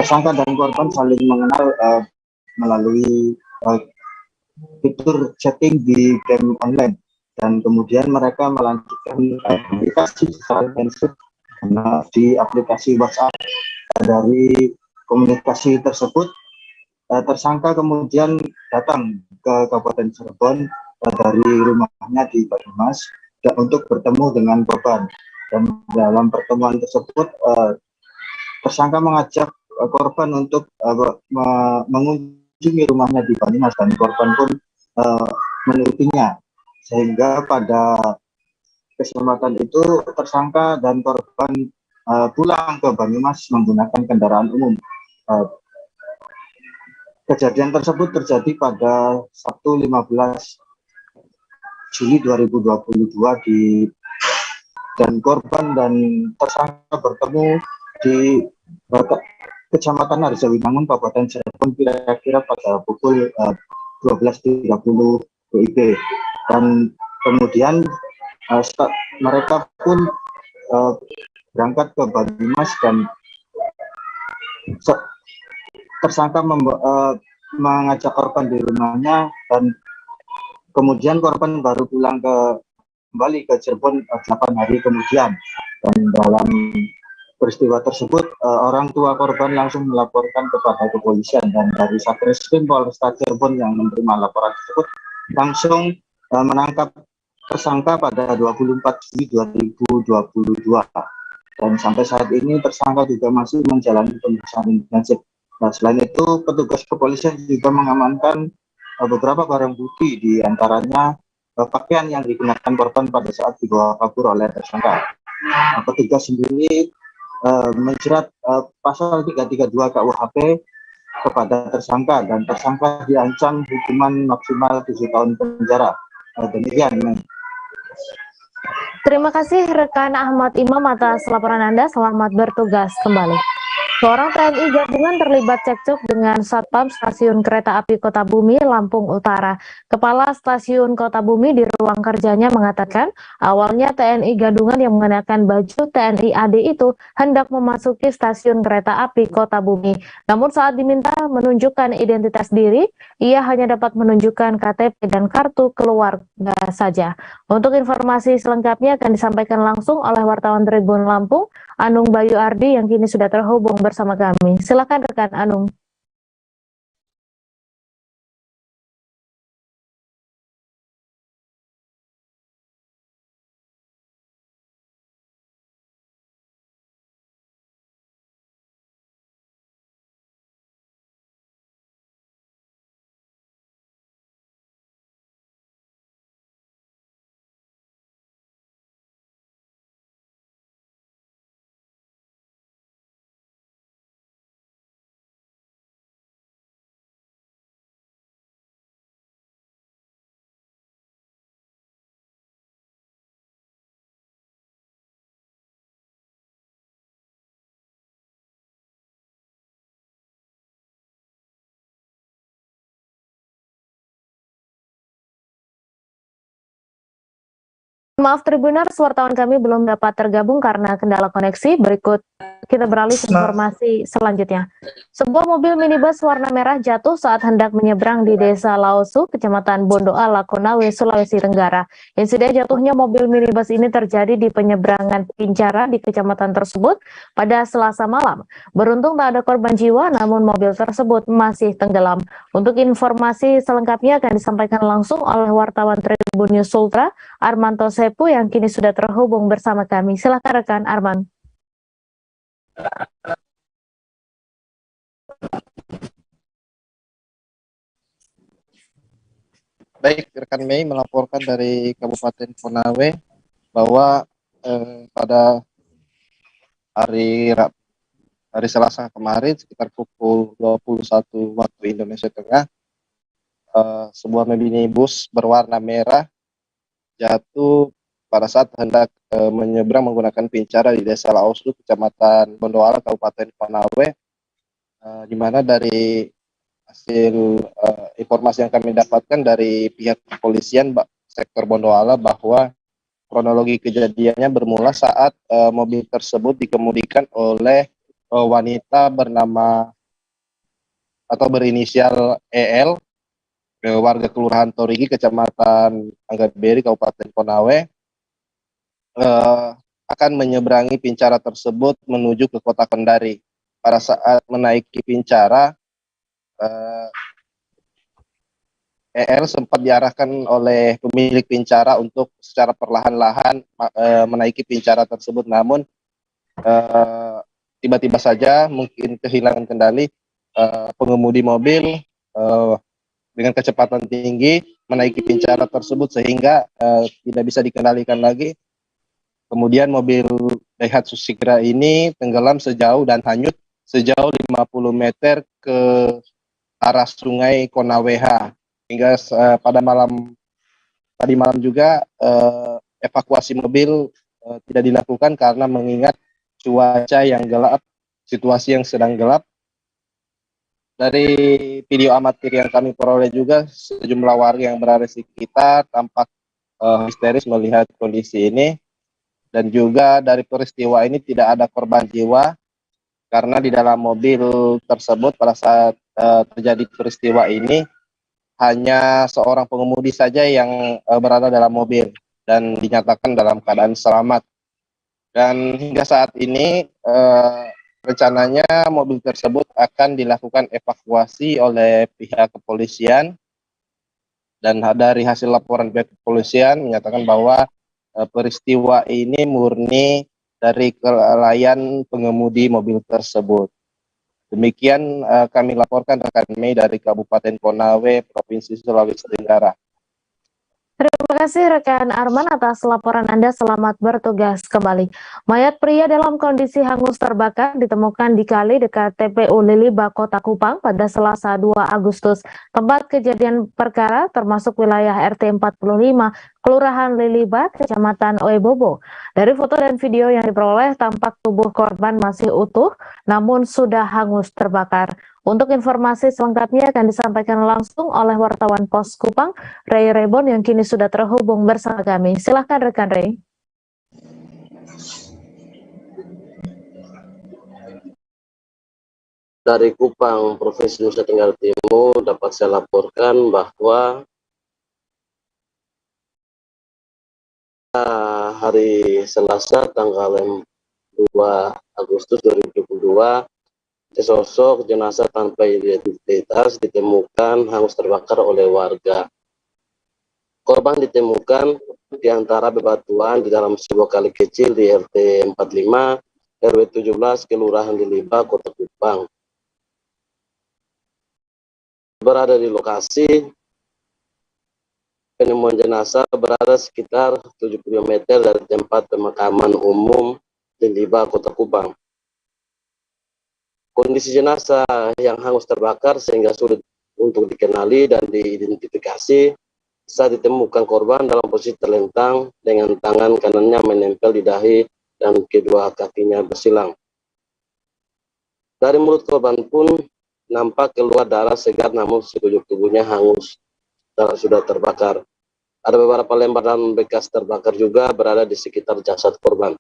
tersangka dan korban saling mengenal melalui fitur chatting di game online, dan kemudian mereka melanjutkan aplikasi secara intensif di aplikasi WhatsApp. Dari komunikasi tersebut, tersangka kemudian datang ke Kabupaten Cirebon dari rumahnya di Banyumas untuk bertemu dengan korban. Dan dalam pertemuan tersebut, tersangka mengajak korban untuk mengunjungi rumahnya di Banyumas, dan korban pun menurutinya, sehingga pada kesempatan itu tersangka dan korban pulang ke Banyumas menggunakan kendaraan umum. Kejadian tersebut terjadi pada Sabtu 15 Juli 2022 dan korban dan tersangka bertemu di Kecamatan Arjawinangun, Kabupaten Cirebon kira-kira pada pukul 12.30 WIB, dan kemudian mereka pun berangkat ke Banyumas, dan tersangka mengajak korban di rumahnya, dan kemudian korban baru pulang kembali ke Cirebon 8 hari kemudian. Dan dalam peristiwa tersebut, orang tua korban langsung melaporkan kepada kepolisian, dan dari Satreskrim Polresta Cirebon yang menerima laporan tersebut langsung menangkap tersangka pada 24 Juli 2022. Dan sampai saat ini tersangka juga masih menjalani pemeriksaan intensif. Nah, selain itu, petugas kepolisian juga mengamankan beberapa barang bukti, di antaranya pakaian yang digunakan korban pada saat dibawa kabur oleh tersangka. petugas sendiri menjerat pasal 332 KUHP kepada tersangka, dan tersangka diancam hukuman maksimal 7 tahun penjara. Demikian. Terima kasih rekan Ahmad Imam atas laporan Anda. Selamat bertugas kembali. Seorang TNI gabungan terlibat cekcok dengan Satpam Stasiun Kereta Api Kota Bumi, Lampung Utara. Kepala Stasiun Kota Bumi di ruang kerjanya mengatakan, awalnya TNI gabungan yang mengenakan baju TNI AD itu hendak memasuki Stasiun Kereta Api Kota Bumi. Namun saat diminta menunjukkan identitas diri, ia hanya dapat menunjukkan KTP dan kartu keluarga saja. Untuk informasi selengkapnya akan disampaikan langsung oleh wartawan Tribun Lampung, Anung Bayu Ardi yang kini sudah terhubung bersama kami. Silakan rekan Anung. Maaf Tribuners, wartawan kami belum dapat tergabung karena kendala koneksi. Berikut kita beralih ke informasi selanjutnya. Sebuah mobil minibus warna merah jatuh saat hendak menyeberang di Desa Laosu, Kecamatan Bondoala, Konawe, Sulawesi Tenggara. Insiden jatuhnya mobil minibus ini terjadi di penyeberangan Pincara di kecamatan tersebut pada Selasa malam. Beruntung tak ada korban jiwa, namun mobil tersebut masih tenggelam. Untuk informasi selengkapnya akan disampaikan langsung oleh wartawan Tribun News Ultra, Armanto Sepu yang kini sudah terhubung bersama kami. Silakan rekan Arman. Baik, rekan Mei melaporkan dari Kabupaten Konawe bahwa pada hari Selasa kemarin sekitar pukul 21 waktu Indonesia Tengah, sebuah minibus berwarna merah jatuh pada saat hendak menyeberang menggunakan Pincara di Desa Laosu, Kecamatan Bondoala, Kabupaten Konawe, di mana dari hasil informasi yang kami dapatkan dari pihak kepolisian sektor Bondoala bahwa kronologi kejadiannya bermula saat mobil tersebut dikemudikan oleh wanita bernama atau berinisial EL, warga Kelurahan Torigi, Kecamatan Anggaberi, Kabupaten Konawe, akan menyeberangi Pincara tersebut menuju ke Kota Kendari. Pada saat menaiki Pincara, EL sempat diarahkan oleh pemilik Pincara untuk secara perlahan-lahan menaiki Pincara tersebut, namun tiba-tiba saja mungkin kehilangan kendali, pengemudi mobil dengan kecepatan tinggi menaiki Pincara tersebut sehingga tidak bisa dikendalikan lagi. Kemudian mobil Daihatsu Sigra ini tenggelam sejauh dan hanyut sejauh 50 meter ke arah sungai Konaweha. Hingga pada tadi malam juga evakuasi mobil tidak dilakukan karena mengingat cuaca yang gelap, situasi yang sedang gelap. Dari video amatir yang kami peroleh juga, sejumlah warga yang berada di sekitar tampak histeris melihat kondisi ini. Dan juga dari peristiwa ini tidak ada korban jiwa, karena di dalam mobil tersebut pada saat terjadi peristiwa ini hanya seorang pengemudi saja yang berada dalam mobil dan dinyatakan dalam keadaan selamat. Dan hingga saat ini rencananya mobil tersebut akan dilakukan evakuasi oleh pihak kepolisian, dan dari hasil laporan pihak kepolisian menyatakan bahwa peristiwa ini murni dari kelalaian pengemudi mobil tersebut. Demikian kami laporkan rekan Mei dari Kabupaten Konawe, Provinsi Sulawesi Tenggara. Terima Terima kasih rekan Arman atas laporan Anda. Selamat bertugas kembali. Mayat pria dalam kondisi hangus terbakar ditemukan di kali dekat TPU Liliba, Kota Kupang pada Selasa 2 Agustus. Tempat kejadian perkara termasuk wilayah RT 45, Kelurahan Liliba, Kecamatan Oebobo. Dari foto dan video yang diperoleh, tampak tubuh korban masih utuh, namun sudah hangus terbakar. Untuk informasi selengkapnya akan disampaikan langsung oleh wartawan Pos Kupang, Ray Rebon, yang kini sudah terhubung bersama kami. Silahkan rekan Ray. Dari Kupang, Provinsi Nusa Tenggara Timur, dapat saya laporkan bahwa hari Selasa tanggal 2 Agustus 2022, sesosok jenazah tanpa identitas ditemukan hangus terbakar oleh warga. Korban ditemukan di antara bebatuan di dalam sebuah kali kecil di RT 45 RW 17 Kelurahan Liliba, Kota Kupang. Berada di lokasi penemuan jenazah berada sekitar 70 meter dari tempat pemakaman umum Liliba, Kota Kupang. Kondisi jenazah yang hangus terbakar sehingga sulit untuk dikenali dan diidentifikasi saat ditemukan korban dalam posisi terlentang dengan tangan kanannya menempel di dahi dan kedua kakinya bersilang. Dari mulut korban pun nampak keluar darah segar, namun sekujur tubuhnya hangus dan sudah terbakar. Ada beberapa lembaran bekas terbakar juga berada di sekitar jasad korban.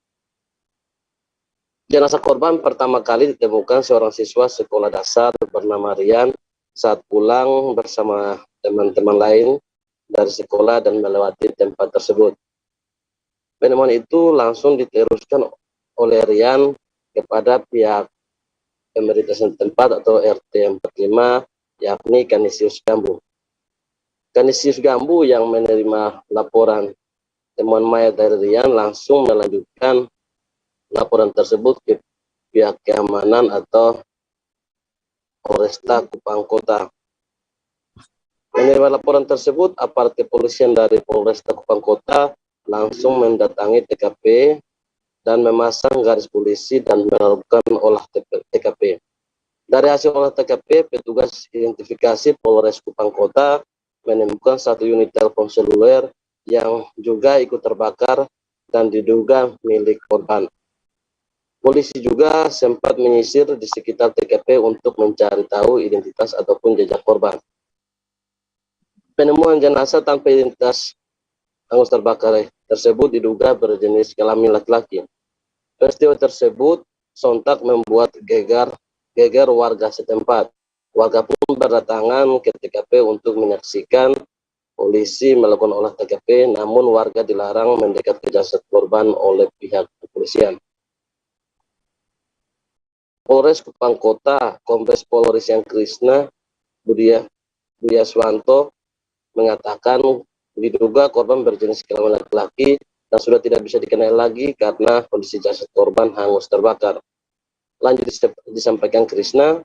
Jenazah korban pertama kali ditemukan seorang siswa sekolah dasar bernama Rian saat pulang bersama teman-teman lain dari sekolah dan melewati tempat tersebut. Penemuan itu langsung diteruskan oleh Rian kepada pihak pemerintah setempat atau RT 45, yakni Kanisius Gambu. Kanisius Gambu yang menerima laporan temuan mayat dari Rian langsung melanjutkan laporan tersebut ke pihak keamanan atau Polresta Kupang Kota. Menerima laporan tersebut, aparat kepolisian dari Polresta Kupang Kota langsung mendatangi TKP dan memasang garis polisi dan melakukan olah TKP. Dari hasil olah TKP, petugas identifikasi Polres Kupang Kota menemukan satu unit telepon seluler yang juga ikut terbakar dan diduga milik korban. Polisi juga sempat menyisir di sekitar TKP untuk mencari tahu identitas ataupun jejak korban. Penemuan jenazah tanpa identitas hangus terbakar tersebut diduga berjenis kelamin laki-laki. Peristiwa tersebut sontak membuat geger warga setempat. Warga pun berdatangan ke TKP untuk menyaksikan polisi melakukan olah TKP, namun warga dilarang mendekat ke jasad korban oleh pihak kepolisian. Polres Kupang Kota, Kombes Pol Risyang Krishna Budiaswanto mengatakan diduga korban berjenis kelamin laki-laki dan sudah tidak bisa dikenal lagi karena kondisi jasad korban hangus terbakar. Lanjut disampaikan Krishna,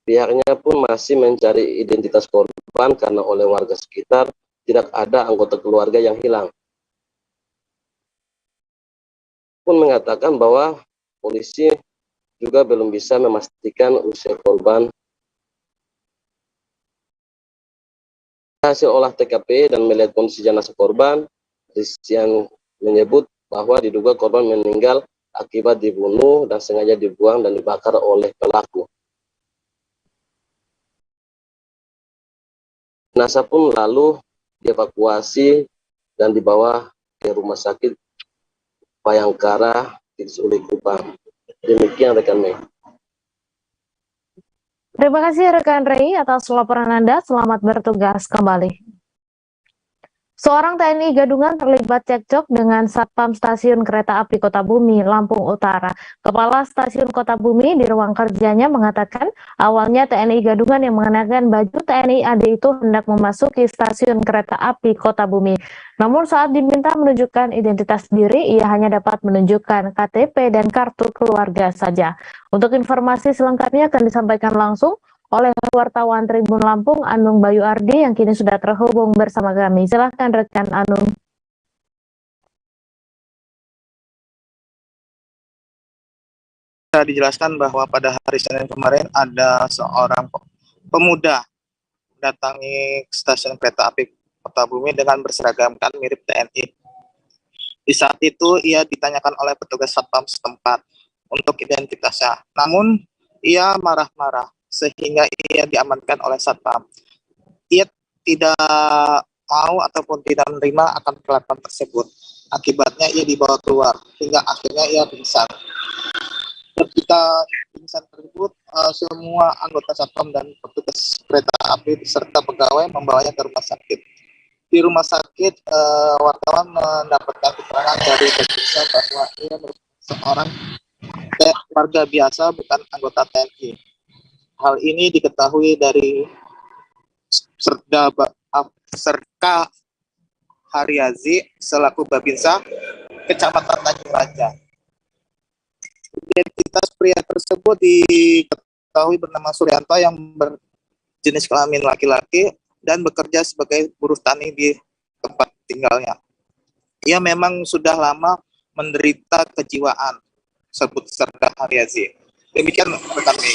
pihaknya pun masih mencari identitas korban karena oleh warga sekitar tidak ada anggota keluarga yang hilang. Pun mengatakan bahwa polisi juga belum bisa memastikan usia korban. Hasil olah TKP dan melihat kondisi jenazah korban, Risyang menyebut bahwa diduga korban meninggal akibat dibunuh dan sengaja dibuang dan dibakar oleh pelaku. Jenazah pun lalu dievakuasi dan dibawa ke rumah sakit Bayangkara di Suli Kupang. Demikian rekan Mei. Terima kasih rekan Ray atas laporan Anda. Selamat bertugas kembali. Seorang TNI Gadungan terlibat cekcok dengan Satpam Stasiun Kereta Api Kota Bumi, Lampung Utara. Kepala Stasiun Kota Bumi di ruang kerjanya mengatakan awalnya TNI Gadungan yang mengenakan baju TNI AD itu hendak memasuki Stasiun Kereta Api Kota Bumi. Namun saat diminta menunjukkan identitas diri, ia hanya dapat menunjukkan KTP dan kartu keluarga saja. Untuk informasi selengkapnya akan disampaikan langsung oleh wartawan Tribun Lampung Anung Bayu Ardi yang kini sudah terhubung bersama kami. Silahkan rekan Anung. bisa dijelaskan bahwa pada hari Senin kemarin ada seorang pemuda datangi stasiun kereta api Kota Bumi dengan berseragamkan mirip TNI. Di saat itu ia ditanyakan oleh petugas satpam setempat untuk identitasnya. Namun ia marah-marah sehingga ia diamankan oleh satpam. Ia tidak mau ataupun tidak menerima akan kelakuan tersebut. Akibatnya ia dibawa keluar hingga akhirnya ia pingsan. Ketika pingsan tersebut, semua anggota satpam dan petugas kereta api serta pegawai membawanya ke rumah sakit. Di rumah sakit, wartawan mendapatkan keterangan dari pemeriksa bahwa ia merupakan seorang warga biasa, bukan anggota TNI. Hal ini diketahui dari Serka Haryazi selaku Babinsa Kecamatan Tanjung Raja. Identitas pria tersebut diketahui bernama Suryanto yang berjenis kelamin laki-laki dan bekerja sebagai buruh tani di tempat tinggalnya. Ia memang sudah lama menderita kejiwaan, sebut Serka Haryazi. Demikian rekan Mei.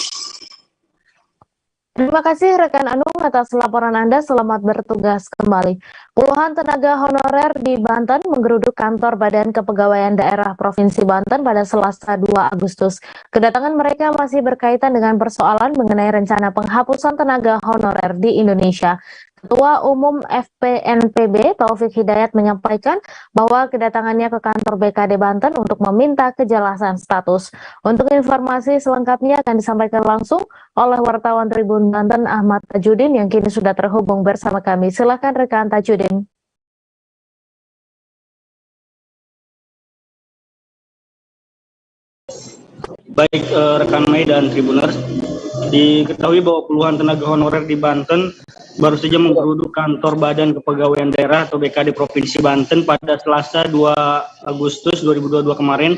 Terima kasih rekan Anung atas laporan Anda. Selamat bertugas kembali. Puluhan tenaga honorer di Banten menggeruduk kantor Badan Kepegawaian Daerah Provinsi Banten pada Selasa 2 Agustus. Kedatangan mereka masih berkaitan dengan persoalan mengenai rencana penghapusan tenaga honorer di Indonesia. Ketua Umum FPNPB Taufik Hidayat menyampaikan bahwa kedatangannya ke kantor BKD Banten untuk meminta kejelasan status. Untuk informasi selengkapnya akan disampaikan langsung oleh wartawan Tribun Banten Ahmad Tajudin yang kini sudah terhubung bersama kami. Silakan rekan Tajudin. Baik rekan Mei dan Tribuners, diketahui bahwa puluhan tenaga honorer di Banten baru saja menggeruduk kantor Badan Kepegawaian Daerah atau BKD Provinsi Banten pada Selasa 2 Agustus 2022 kemarin,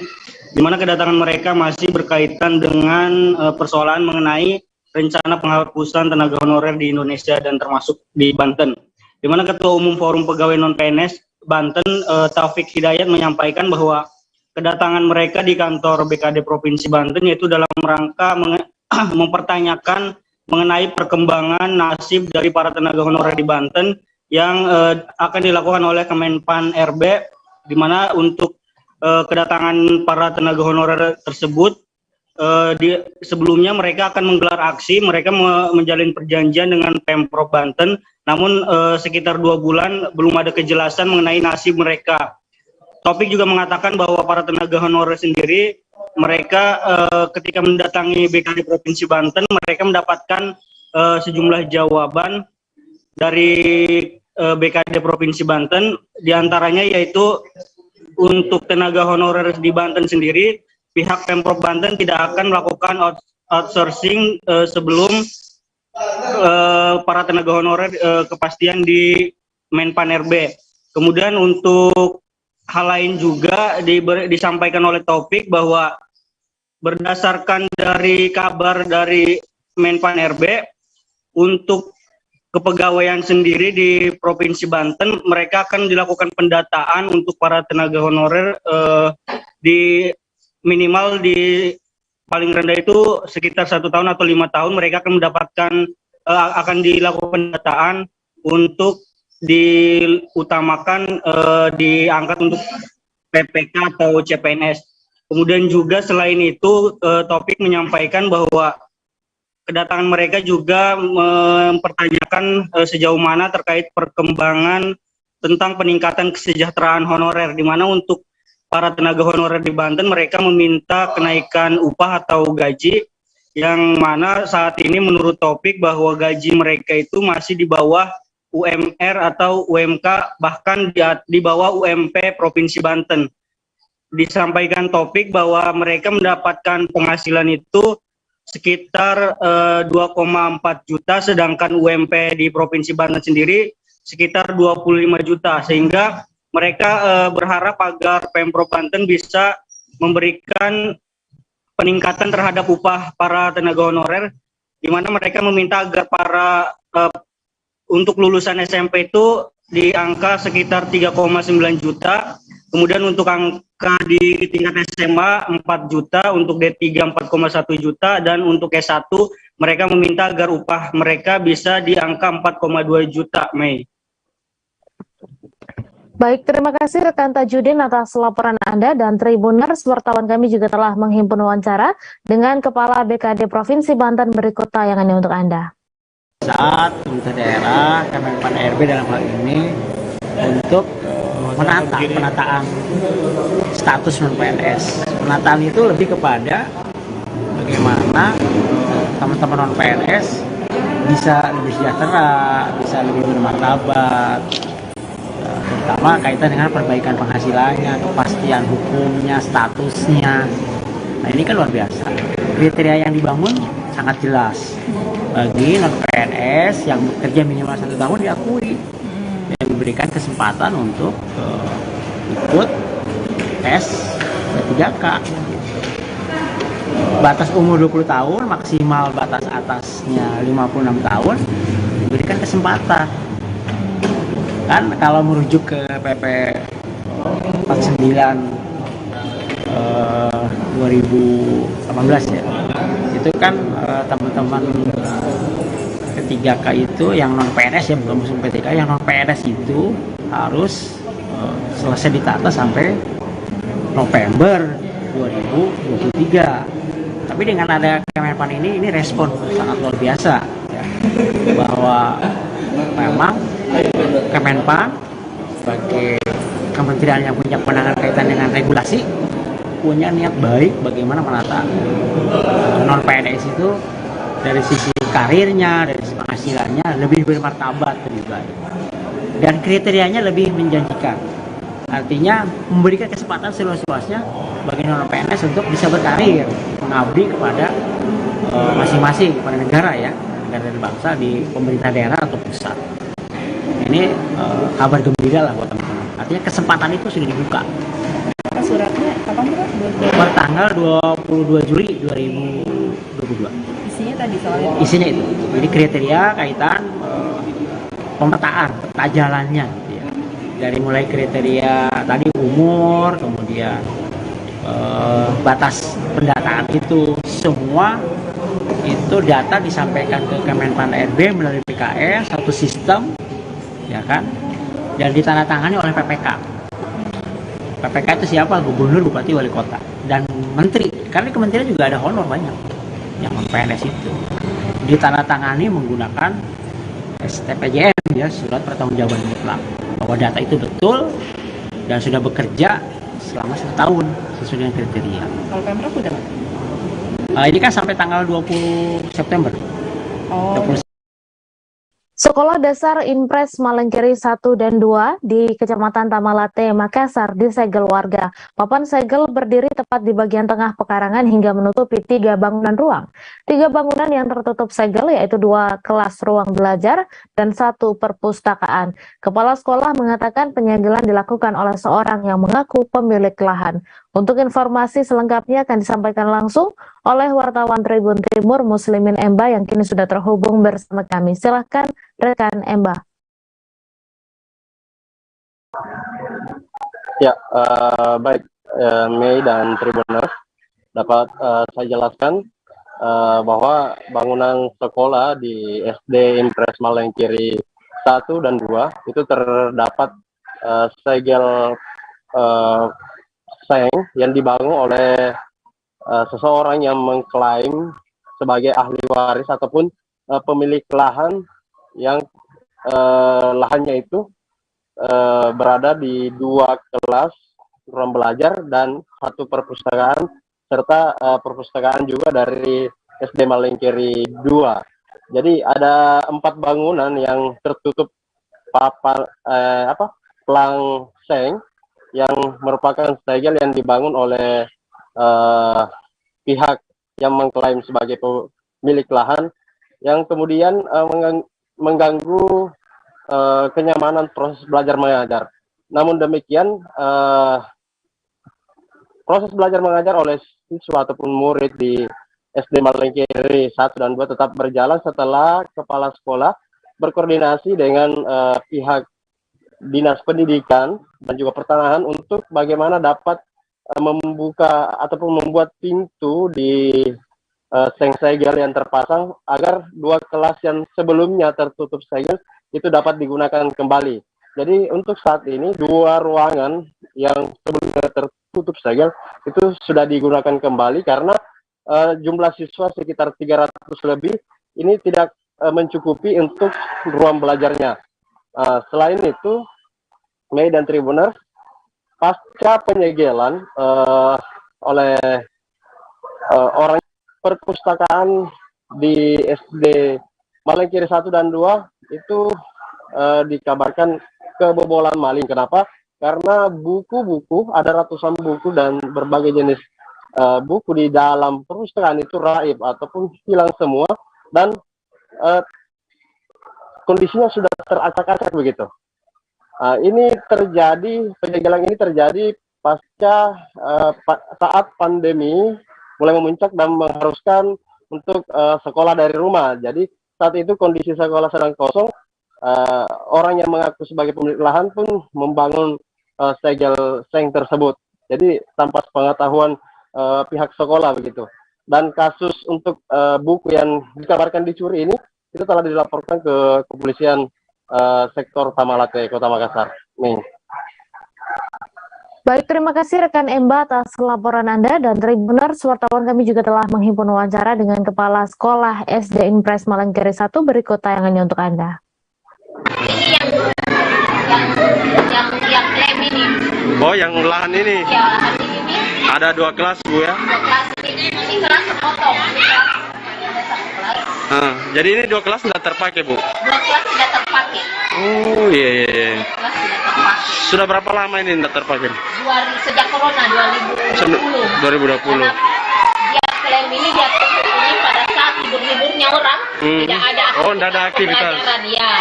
di mana kedatangan mereka masih berkaitan dengan persoalan mengenai rencana penghapusan tenaga honorer di Indonesia dan termasuk di Banten. Di mana Ketua Umum Forum Pegawai Non-PNS Banten Taufik Hidayat menyampaikan bahwa kedatangan mereka di kantor BKD Provinsi Banten yaitu dalam rangka mempertanyakan mengenai perkembangan nasib dari para tenaga honorer di Banten yang akan dilakukan oleh Kemenpan RB, di mana untuk kedatangan para tenaga honorer tersebut sebelumnya mereka akan menggelar aksi, mereka menjalin perjanjian dengan Pemprov Banten, namun sekitar 2 bulan belum ada kejelasan mengenai nasib mereka. Taufik juga mengatakan bahwa para tenaga honorer sendiri mereka ketika mendatangi BKD Provinsi Banten, mereka mendapatkan sejumlah jawaban dari BKD Provinsi Banten, diantaranya yaitu untuk tenaga honorer di Banten sendiri, pihak Pemprov Banten tidak akan melakukan outsourcing sebelum para tenaga honorer kepastian di Menpan RB. Kemudian untuk hal lain juga disampaikan oleh Taufik bahwa berdasarkan dari kabar dari Menpan RB, untuk kepegawaian sendiri di Provinsi Banten, mereka akan dilakukan pendataan untuk para tenaga honorer di minimal di paling rendah itu sekitar 1 tahun atau 5 tahun mereka akan mendapatkan akan dilakukan pendataan untuk diutamakan diangkat untuk PPK atau CPNS. Kemudian juga selain itu Taufik menyampaikan bahwa kedatangan mereka juga mempertanyakan sejauh mana terkait perkembangan tentang peningkatan kesejahteraan honorer, di mana untuk para tenaga honorer di Banten mereka meminta kenaikan upah atau gaji, yang mana saat ini menurut Taufik bahwa gaji mereka itu masih di bawah UMR atau UMK, bahkan di bawah UMP Provinsi Banten. Disampaikan Taufik bahwa mereka mendapatkan penghasilan itu sekitar 2,4 juta, sedangkan UMP di Provinsi Banten sendiri sekitar 25 juta, sehingga mereka berharap agar Pemprov Banten bisa memberikan peningkatan terhadap upah para tenaga honorer, di mana mereka meminta agar para untuk lulusan SMP itu di angka sekitar 3,9 juta, Kemudian untuk angka di tingkat SMA 4 juta, untuk D3 4,1 juta, dan untuk S1 mereka meminta agar upah mereka bisa di angka 4,2 juta, Mei. Baik, terima kasih rekan Tajudin atas laporan Anda, dan Tribuners, wartawan kami juga telah menghimpun wawancara dengan Kepala BKD Provinsi Banten. Berikut tayangannya untuk Anda. Saat pemerintah daerah, Kemenpan RB dalam hal ini untuk penataan status non-PNS. Penataan itu lebih kepada bagaimana teman-teman non-PNS bisa lebih sejahtera, bisa lebih bermartabat, terutama kaitan dengan perbaikan penghasilannya, kepastian hukumnya, statusnya. Nah, ini kan luar biasa. Kriteria yang dibangun sangat jelas. Bagi non-PNS yang bekerja minimal 1 tahun diakui dan diberikan kesempatan untuk ikut tes P3K. Batas umur 20 tahun, maksimal batas atasnya 56 tahun, diberikan kesempatan. Kan kalau merujuk ke PP 49 2018 ya, itu kan teman-teman P3K itu yang non PNS ya, bukan musim P3K, yang non PNS itu harus selesai ditata sampai November 2023. Tapi dengan ada Kemenpan ini respon sangat luar biasa ya, bahwa memang Kemenpan sebagai kementerian yang punya kewenangan kaitan dengan regulasi punya niat baik bagaimana menata non PNS itu dari sisi karirnya, dari sisi penghasilannya lebih bermartabat, lebih baik, dan kriterianya lebih menjanjikan. Artinya memberikan kesempatan seluas-luasnya bagi non PNS untuk bisa berkarir, mengabdi kepada masing-masing, kepada negara ya, negara dan bangsa di pemerintah daerah atau pusat. Ini kabar gembira lah buat teman-teman. Artinya kesempatan itu sudah dibuka. Suratnya kapan Pak? Per tanggal 22 Juli 2022. Isinya tadi soalnya. Isinya itu. Jadi kriteria kaitan pemetaan, peta jalannya gitu ya. Dari mulai kriteria tadi umur, kemudian batas pendataan itu semua itu data disampaikan ke Kemenpan RB melalui PKS, satu sistem ya kan, dan ditandatangani oleh PPK. PPK itu siapa? Gubernur, Bupati, Wali Kota, dan Menteri. Karena di kementerian juga ada honor banyak yang PNS itu. Ditandatangani menggunakan STPJM ya, surat pertanggungjawaban mutlak, bahwa data itu betul dan sudah bekerja selama 1 tahun sesuai dengan kriteria. Kalau Pemprov udah nggak? Ini kan sampai tanggal 20 September. Oh. 20 Sekolah Dasar Impres Malengkeri 1 dan 2 di Kecamatan Tamalate, Makassar disegel warga. Papan segel berdiri tepat di bagian tengah pekarangan hingga menutupi 3 bangunan ruang. 3 bangunan yang tertutup segel yaitu 2 kelas ruang belajar dan 1 perpustakaan. Kepala sekolah mengatakan penyegelan dilakukan oleh seorang yang mengaku pemilik lahan. Untuk informasi selengkapnya akan disampaikan langsung oleh wartawan Tribun Timur Muslimin Emba yang kini sudah terhubung bersama kami. Silahkan rekan Emba. Ya, baik Mei dan Tribuners, dapat saya jelaskan bahwa bangunan sekolah di SD Impres Malengkeri 1 dan 2 itu terdapat segel seng yang dibangun oleh seseorang yang mengklaim sebagai ahli waris ataupun pemilik lahan yang lahannya itu berada di 2 kelas ruang belajar dan 1 perpustakaan serta perpustakaan juga dari SD Malengkeri 2. Jadi ada 4 bangunan yang tertutup pelang seng yang merupakan segel yang dibangun oleh pihak yang mengklaim sebagai pemilik lahan yang kemudian mengganggu kenyamanan proses belajar mengajar. Namun demikian proses belajar mengajar oleh siswa ataupun murid di SD Malengkeri 1 dan 2 tetap berjalan setelah kepala sekolah berkoordinasi dengan pihak Dinas Pendidikan dan juga Pertanahan untuk bagaimana dapat membuka ataupun membuat pintu di seng segel yang terpasang agar 2 kelas yang sebelumnya tertutup segel itu dapat digunakan kembali. Jadi untuk saat ini 2 ruangan yang sebelumnya tertutup segel itu sudah digunakan kembali karena jumlah siswa sekitar 300 lebih ini tidak mencukupi untuk ruang belajarnya. Selain itu, Mei dan Tribuners, pasca penyegelan oleh orang perpustakaan di SD Malengkiri 1 dan 2 itu dikabarkan kebobolan maling. Kenapa? Karena buku-buku, ada ratusan buku dan berbagai jenis buku di dalam perpustakaan itu raib ataupun hilang semua dan kondisinya sudah teracak-acak begitu. Ini terjadi, penyegelan ini terjadi pasca saat pandemi mulai memuncak dan mengharuskan untuk sekolah dari rumah. Jadi saat itu kondisi sekolah sedang kosong, orang yang mengaku sebagai pemilik lahan pun membangun segel seng tersebut. Jadi tanpa pengetahuan pihak sekolah begitu. Dan kasus untuk buku yang dikabarkan dicuri ini itu telah dilaporkan ke kepolisian sektor Tamalate, Kota Makassar. Nih. Baik, terima kasih rekan Emba atas laporan Anda, dan Tribuners, wartawan kami juga telah menghimpun wawancara dengan Kepala Sekolah SD Impres Malengkiri 1. Berikut tayangannya untuk Anda. Yang klaim ini. Oh, yang lahan ini? Ya, lahan ini. Ada 2 kelas, Bu ya? 2 kelas ini kelas sepotong. Jadi ini 2 kelas tidak terpakai, Bu? 2 kelas tidak terpakai. Oh iya. 2 kelas tidak terpakai. Sudah berapa lama ini tidak terpakai? Sejak Corona 2020. Dia klaim ini dia tutup ini pada saat libur-liburnya orang. Tidak ada tidak ada aktivitas. Ya.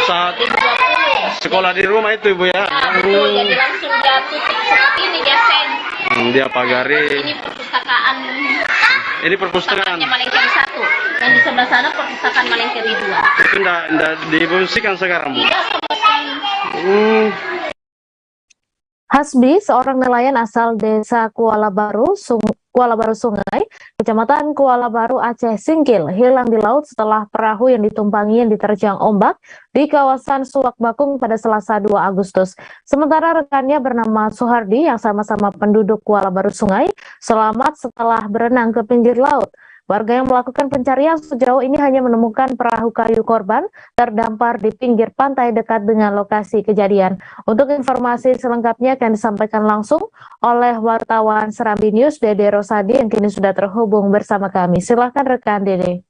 Saat 2020. sekolah di rumah itu, Bu ya? Betul, jadi langsung dia tutup seperti ini, dia seng. Dia pagari. Ini perpustakaan. Ini perpustakaan. Malengkiri 1. Yang di sebelah sana perpustakaan Malengkiri 2. Itu tidak difungsikan sekarang, Bu? Tidak sama sekali. Hasbi, seorang nelayan asal desa Kuala Baru Sungai, Kecamatan Kuala Baru, Aceh Singkil, hilang di laut setelah perahu yang ditumpangi yang diterjang ombak di kawasan Suwak Bakung pada Selasa 2 Agustus. Sementara rekannya bernama Suhardi yang sama-sama penduduk Kuala Baru Sungai selamat setelah berenang ke pinggir laut. Warga yang melakukan pencarian sejauh ini hanya menemukan perahu kayu korban terdampar di pinggir pantai dekat dengan lokasi kejadian. Untuk informasi selengkapnya akan disampaikan langsung oleh wartawan Serambi News, Dede Rosadi, yang kini sudah terhubung bersama kami. Silakan rekan Dede.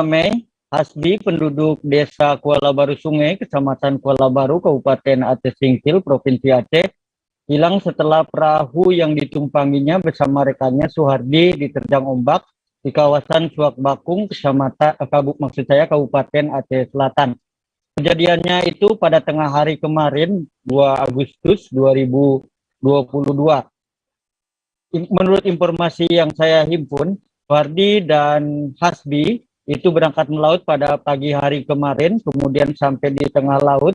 Mei, Hasbi, penduduk desa Kuala Baru Sungai, Kecamatan Kuala Baru, Kabupaten Aceh Singkil, Provinsi Aceh, hilang setelah perahu yang ditumpanginya bersama rekannya Suhardi diterjang ombak di kawasan Suwak Bakung, Kabupaten Aceh Selatan. Kejadiannya itu pada tengah hari kemarin, 2 Agustus 2022. Menurut informasi yang saya himpun, Suhardi dan Hasbi itu berangkat melaut pada pagi hari kemarin, kemudian sampai di tengah laut,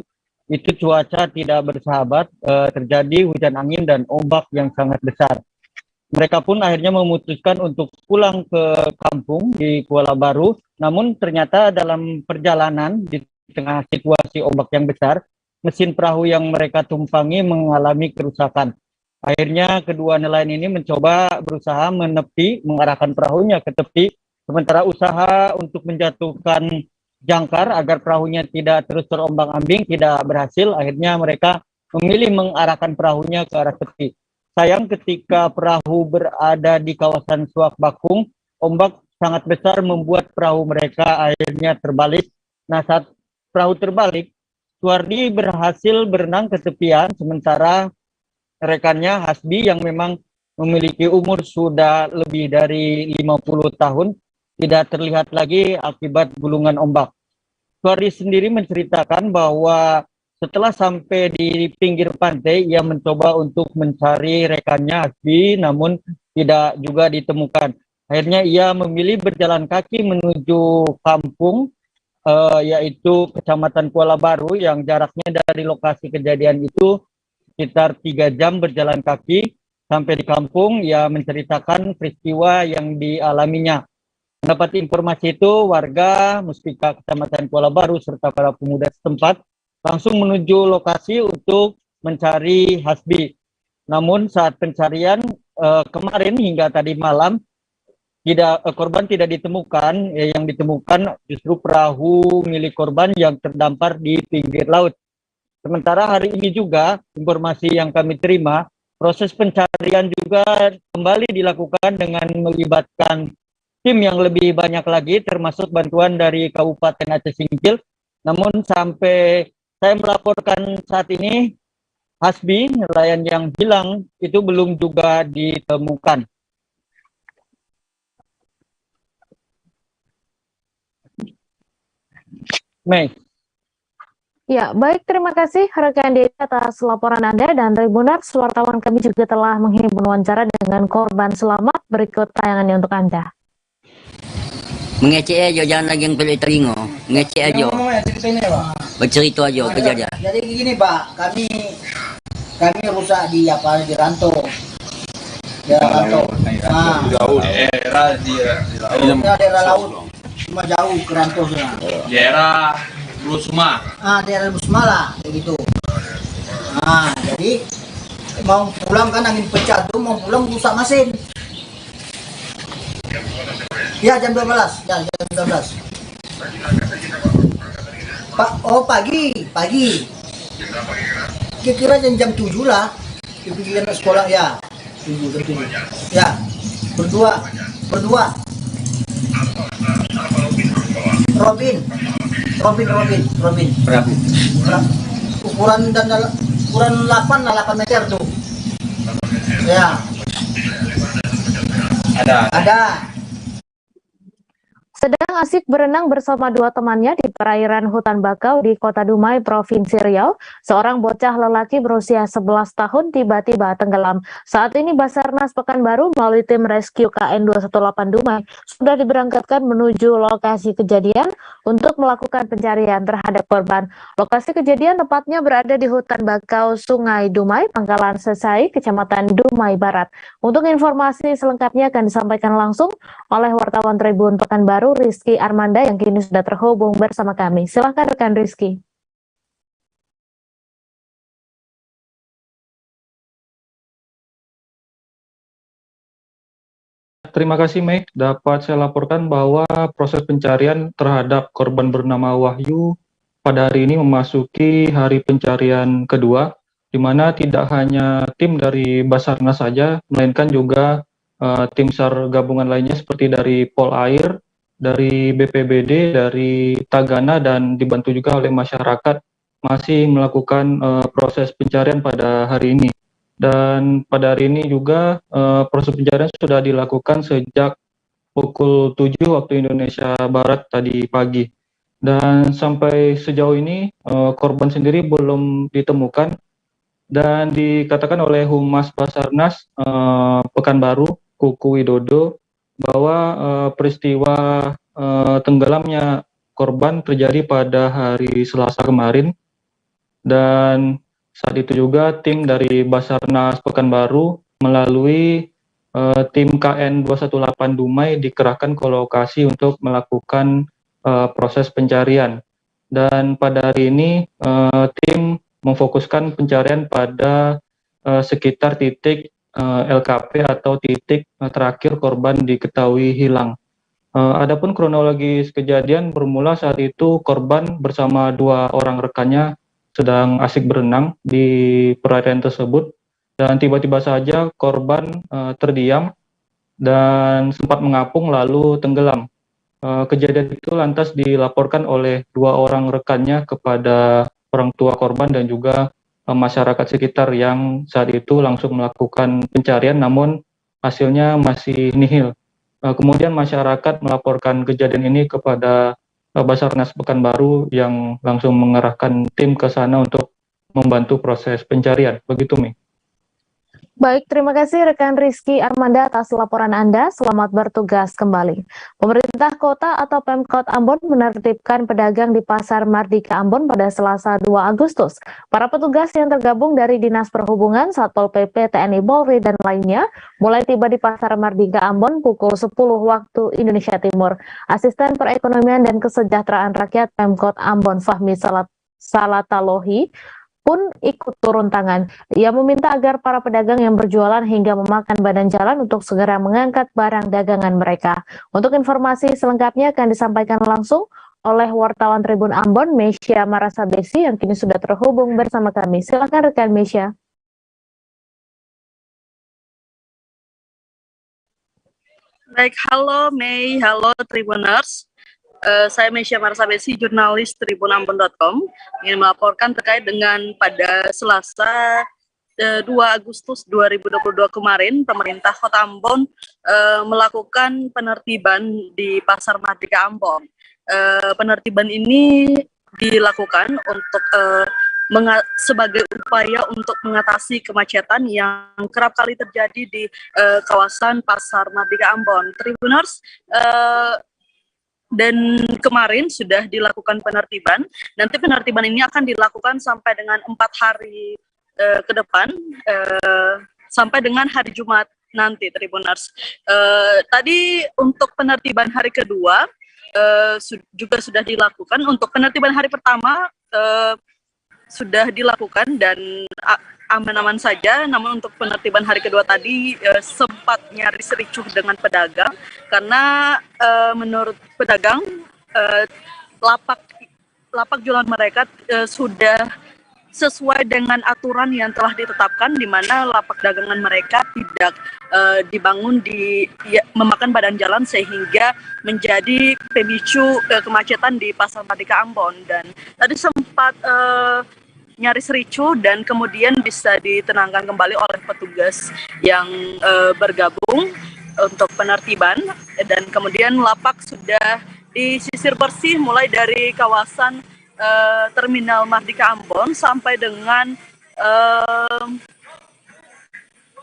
itu cuaca tidak bersahabat, terjadi hujan angin dan ombak yang sangat besar. Mereka pun akhirnya memutuskan untuk pulang ke kampung di Kuala Baru, namun ternyata dalam perjalanan di tengah situasi ombak yang besar, mesin perahu yang mereka tumpangi mengalami kerusakan. Akhirnya kedua nelayan ini mencoba berusaha mengarahkan perahunya ke tepi, sementara usaha untuk menjatuhkan jangkar agar perahunya tidak terus terombang-ambing tidak berhasil. Akhirnya mereka memilih mengarahkan perahunya ke arah tepi. Sayang, ketika perahu berada di kawasan Suwak Bakung, ombak sangat besar membuat perahu mereka akhirnya terbalik. Nah, saat perahu terbalik, Suhardi berhasil berenang ke tepian, sementara rekannya Hasbi yang memang memiliki umur sudah lebih dari 50 tahun, tidak terlihat lagi akibat gulungan ombak. Suhardi sendiri menceritakan bahwa setelah sampai di pinggir pantai, ia mencoba untuk mencari rekannya Hasbi, namun tidak juga ditemukan. Akhirnya ia memilih berjalan kaki menuju kampung, yaitu Kecamatan Kuala Baru, yang jaraknya dari lokasi kejadian itu sekitar 3 jam berjalan kaki. Sampai di kampung, ia menceritakan peristiwa yang dialaminya. Mendapat informasi itu, warga Muspika Kecamatan Kuala Baru serta para pemuda setempat langsung menuju lokasi untuk mencari Hasbi. Namun saat pencarian kemarin hingga tadi malam, korban tidak ditemukan. Yang ditemukan justru perahu milik korban yang terdampar di pinggir laut. Sementara hari ini juga informasi yang kami terima, proses pencarian juga kembali dilakukan dengan melibatkan tim yang lebih banyak lagi, termasuk bantuan dari Kabupaten Aceh Singkil. Namun sampai saya melaporkan saat ini, Hasbi, nelayan yang hilang, itu belum juga ditemukan. Mei. Ya, baik, terima kasih rekan Dedi atas laporan Anda, dan Tribuners, wartawan kami juga telah menghimpun wawancara dengan korban selamat. Berikut tayangannya untuk Anda. Mengecek aja, jangan lagi yang pelik telinga. Mengecek aja. Bercerita aja kejadian. Jadi gini Pak, kami rusak di Ranto. Di Ranto. Jauh. Daerah laut. Cuma jauh ke Ranto sana. Daerah Lusma. Daerah Lusma lah, kayak gitu. Jadi mau pulang kan angin pecah tuh, mau pulang rusak mesin. Ya jam 12, ya jam 12. Pagi. Kira-kira jam 7 lah. Kepikiran sekolah ya. 7. Ya. Berdua. Robin. Berapa? Ukuran 8 meter tuh. Ya. Ada. Sedang asik berenang bersama dua temannya di perairan hutan bakau di Kota Dumai, Provinsi Riau, seorang bocah lelaki berusia 11 tahun tiba-tiba tenggelam. Saat ini Basarnas Pekanbaru melalui tim rescue KN 218 Dumai sudah diberangkatkan menuju lokasi kejadian untuk melakukan pencarian terhadap korban. Lokasi kejadian tepatnya berada di hutan bakau Sungai Dumai, Pangkalan Sesai, Kecamatan Dumai Barat. Untuk informasi selengkapnya akan disampaikan langsung oleh wartawan Tribun Pekanbaru, Rizky Armanda, yang kini sudah terhubung bersama kami. Silakan rekan Rizky. Terima kasih, Mei. Dapat saya laporkan bahwa proses pencarian terhadap korban bernama Wahyu pada hari ini memasuki hari pencarian kedua, di mana tidak hanya tim dari Basarnas saja, melainkan juga tim SAR gabungan lainnya seperti dari Polair, dari BPBD, dari Tagana, dan dibantu juga oleh masyarakat masih melakukan proses pencarian pada hari ini. Dan pada hari ini juga proses pencarian sudah dilakukan sejak pukul 7 waktu Indonesia Barat tadi pagi. Dan sampai sejauh ini korban sendiri belum ditemukan, dan dikatakan oleh Humas Basarnas Pekanbaru, Kuku Widodo, bahwa peristiwa tenggelamnya korban terjadi pada hari Selasa kemarin, dan saat itu juga tim dari Basarnas Pekanbaru melalui tim KN 218 Dumai dikerahkan ke lokasi untuk melakukan proses pencarian. Dan pada hari ini tim memfokuskan pencarian pada sekitar titik LKP atau titik terakhir korban diketahui hilang. Adapun kronologis kejadian bermula saat itu korban bersama dua orang rekannya sedang asik berenang di perairan tersebut, dan tiba-tiba saja korban terdiam dan sempat mengapung lalu tenggelam. Kejadian itu lantas dilaporkan oleh dua orang rekannya kepada orang tua korban dan juga masyarakat sekitar yang saat itu langsung melakukan pencarian, namun hasilnya masih nihil. Kemudian masyarakat melaporkan kejadian ini kepada Basarnas Pekanbaru yang langsung mengerahkan tim ke sana untuk membantu proses pencarian. Begitu, Mi. Baik, terima kasih rekan Rizky Armanda atas laporan Anda. Selamat bertugas kembali. Pemerintah Kota atau Pemkot Ambon menertibkan pedagang di Pasar Mardika Ambon pada Selasa 2 Agustus. Para petugas yang tergabung dari Dinas Perhubungan, Satpol PP, TNI Polri, dan lainnya mulai tiba di Pasar Mardika Ambon pukul 10 waktu Indonesia Timur. Asisten Perekonomian dan Kesejahteraan Rakyat Pemkot Ambon, Fahmi Salatalohi, pun ikut turun tangan. Ia meminta agar para pedagang yang berjualan hingga memakan badan jalan untuk segera mengangkat barang dagangan mereka. Untuk informasi selengkapnya akan disampaikan langsung oleh wartawan Tribun Ambon, Mesya Marasabesi, yang kini sudah terhubung bersama kami. Silakan rekan Mesya. Baik, halo Mei, halo Tribuners. Saya Mesya Marasabesi, jurnalis tribunambon.com, ingin melaporkan terkait dengan pada Selasa 2 Agustus 2022 kemarin, pemerintah Kota Ambon melakukan penertiban di Pasar Mardika Ambon. Penertiban ini dilakukan untuk sebagai upaya untuk mengatasi kemacetan yang kerap kali terjadi di kawasan Pasar Mardika Ambon. Tribuners, dan kemarin sudah dilakukan penertiban. Nanti penertiban ini akan dilakukan sampai dengan 4 hari ke depan, sampai dengan hari Jumat nanti, Tribuners. Tadi untuk penertiban hari kedua juga sudah dilakukan. Untuk penertiban hari pertama sudah dilakukan dan aman-aman saja, namun untuk penertiban hari kedua tadi sempat nyaris ricuh dengan pedagang karena menurut pedagang lapak jualan mereka sudah sesuai dengan aturan yang telah ditetapkan, di mana lapak dagangan mereka tidak dibangun memakan badan jalan sehingga menjadi pemicu kemacetan di Pasar Mardika Ambon. Dan tadi sempat nyaris ricuh dan kemudian bisa ditenangkan kembali oleh petugas yang bergabung untuk penertiban, dan kemudian lapak sudah disisir bersih mulai dari kawasan Terminal Mardika Ambon sampai dengan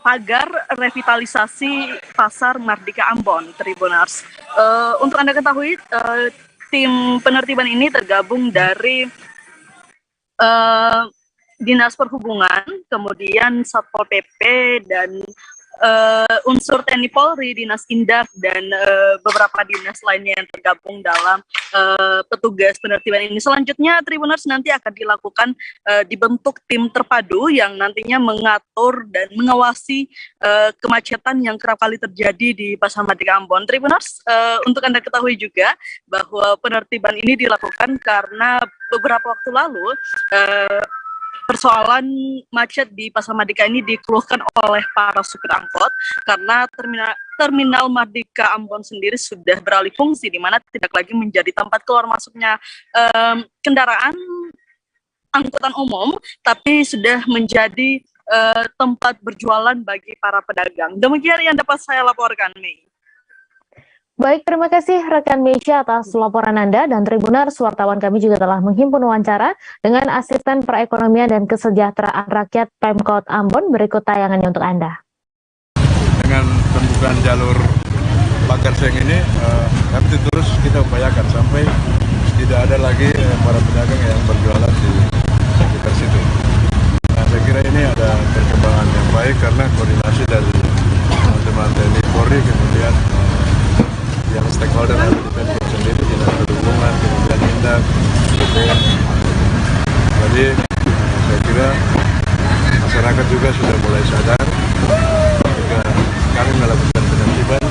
pagar revitalisasi Pasar Mardika Ambon, Tribuners. Untuk Anda ketahui, tim penertiban ini tergabung dari Dinas Perhubungan, kemudian Satpol PP, dan unsur TNI Polri, Dinas Indak, dan beberapa dinas lainnya yang tergabung dalam petugas penertiban ini. Selanjutnya, Tribuners, nanti akan dilakukan dibentuk tim terpadu yang nantinya mengatur dan mengawasi kemacetan yang kerap kali terjadi di Pasar Mardika Ambon. Tribuners, untuk Anda ketahui juga bahwa penertiban ini dilakukan karena beberapa waktu lalu persoalan macet di Pasar Mardika ini dikeluhkan oleh para supir angkot karena terminal Mardika Ambon sendiri sudah beralih fungsi, di mana tidak lagi menjadi tempat keluar masuknya kendaraan angkutan umum, tapi sudah menjadi tempat berjualan bagi para pedagang. Demikian yang dapat saya laporkan, Mei. Baik, terima kasih rekan Mesya atas laporan Anda, dan Tribuners, wartawan kami juga telah menghimpun wawancara dengan Asisten Perekonomian dan Kesejahteraan Rakyat Pemkot Ambon. Berikut tayangannya untuk Anda. Dengan pembukaan jalur pagar seng ini, kami terus kita upayakan sampai tidak ada lagi para pedagang yang berjualan di sekitar situ. Nah, saya kira ini ada perkembangan yang baik karena koordinasi dari teman-teman TNI Polri, kemudian yang stakeholder ada di Pemkot sendiri, Dinas Perhubungan, kemudian Indak. Jadi saya kira masyarakat juga sudah mulai sadar ketika kami melakukan penertiban,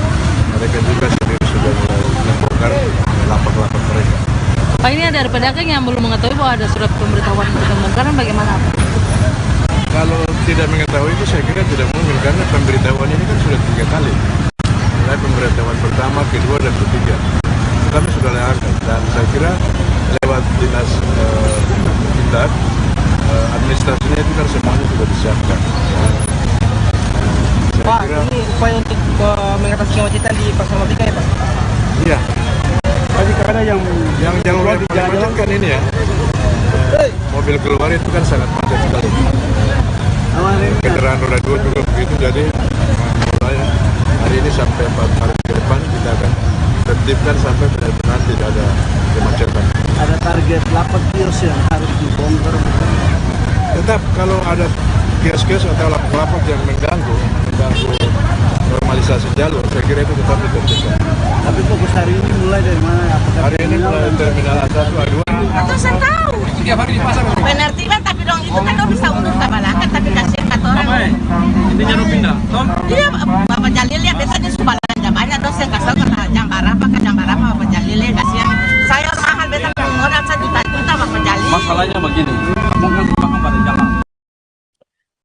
mereka juga sendiri sudah mulai membongkar lapak-lapak mereka. Pak, ini ada pedagang yang belum mengetahui bahwa ada surat pemberitahuan untuk pembongkaran, bagaimana Pak? Kalau tidak mengetahui itu saya kira tidak mungkin, karena pemberitahuan ini kan sudah 3 kali. Mulai pemberitahuan pertama, kedua, dan ketiga kami sudah lakukan, dan saya kira lewat Dinas Indak, administrasinya itu kan semuanya sudah disiapkan. Pak, ini upaya untuk mengatasi kemacetan di Pasar Mardika ya Pak? Iya. Tadi ada yang keluar di jalan kan ini ya, mobil keluar itu kan sangat macet sekali. kendaraan roda 2 juga begitu. Jadi mulai hari ini sampai 4 hari ke depan kita akan tertibkan sampai benar-benar tidak ada kemacetan. Ada target 8 kios yang harus dibongkar. Tetap kalau ada kios-kios atau lapak-lapak yang mengganggu normalisasi jalur, saya kira itu tetap ditertibkan. Tapi fokus hari ini mulai dari mana? Apakah hari ini mulai terminal A1, A2. Atau saya tahu. Setiap hari di pasar. Penertiban tapi dong itu kan dong bisa undur tabalakan tapi kasihan kata orang. Intinya lo pindah, Tom? Iya, Bapak Jalil ya biasanya subalakan jamanya dong saya kasih ke jam berapa Bapak Jalil ya kasihan. Saya mahal biasa mengorang 1 juta Bapak Jalil. Masalahnya begini, mungkin pada jamaah.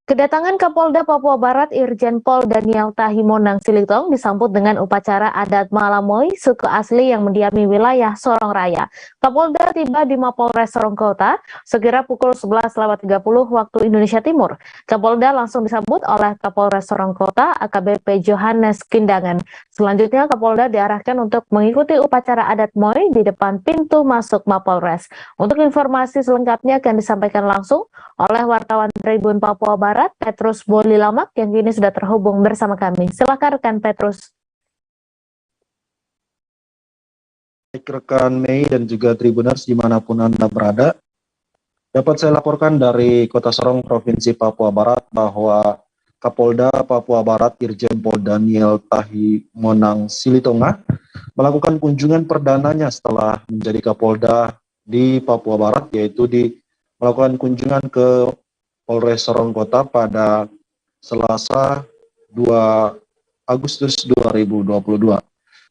Kedatangan Kapolda Papua Barat Irjen Pol Daniel Tahimonang Silitong disambut dengan upacara adat Malamoy, suku asli yang mendiami wilayah Sorong Raya. Kapolda tiba di Mapolres Sorong Kota sekira pukul 11.30 waktu Indonesia Timur. Kapolda langsung disambut oleh Kapolres Sorong Kota AKBP Johannes Kindangan. Selanjutnya Kapolda diarahkan untuk mengikuti upacara adat Moy di depan pintu masuk Mapolres. Untuk informasi selengkapnya akan disampaikan langsung oleh wartawan Tribun Papua Barat, Petrus Bolilamak, yang kini sudah terhubung bersama kami. Silakan rekan Petrus. Baik rekan Mei dan juga Tribuners dimanapun Anda berada, dapat saya laporkan dari Kota Sorong, Provinsi Papua Barat, bahwa Kapolda Papua Barat Irjen Pol Daniel Tahimonang Silitonga melakukan kunjungan perdananya setelah menjadi Kapolda di Papua Barat, yaitu melakukan kunjungan ke Polres Sorong Kota pada Selasa 2 Agustus 2022.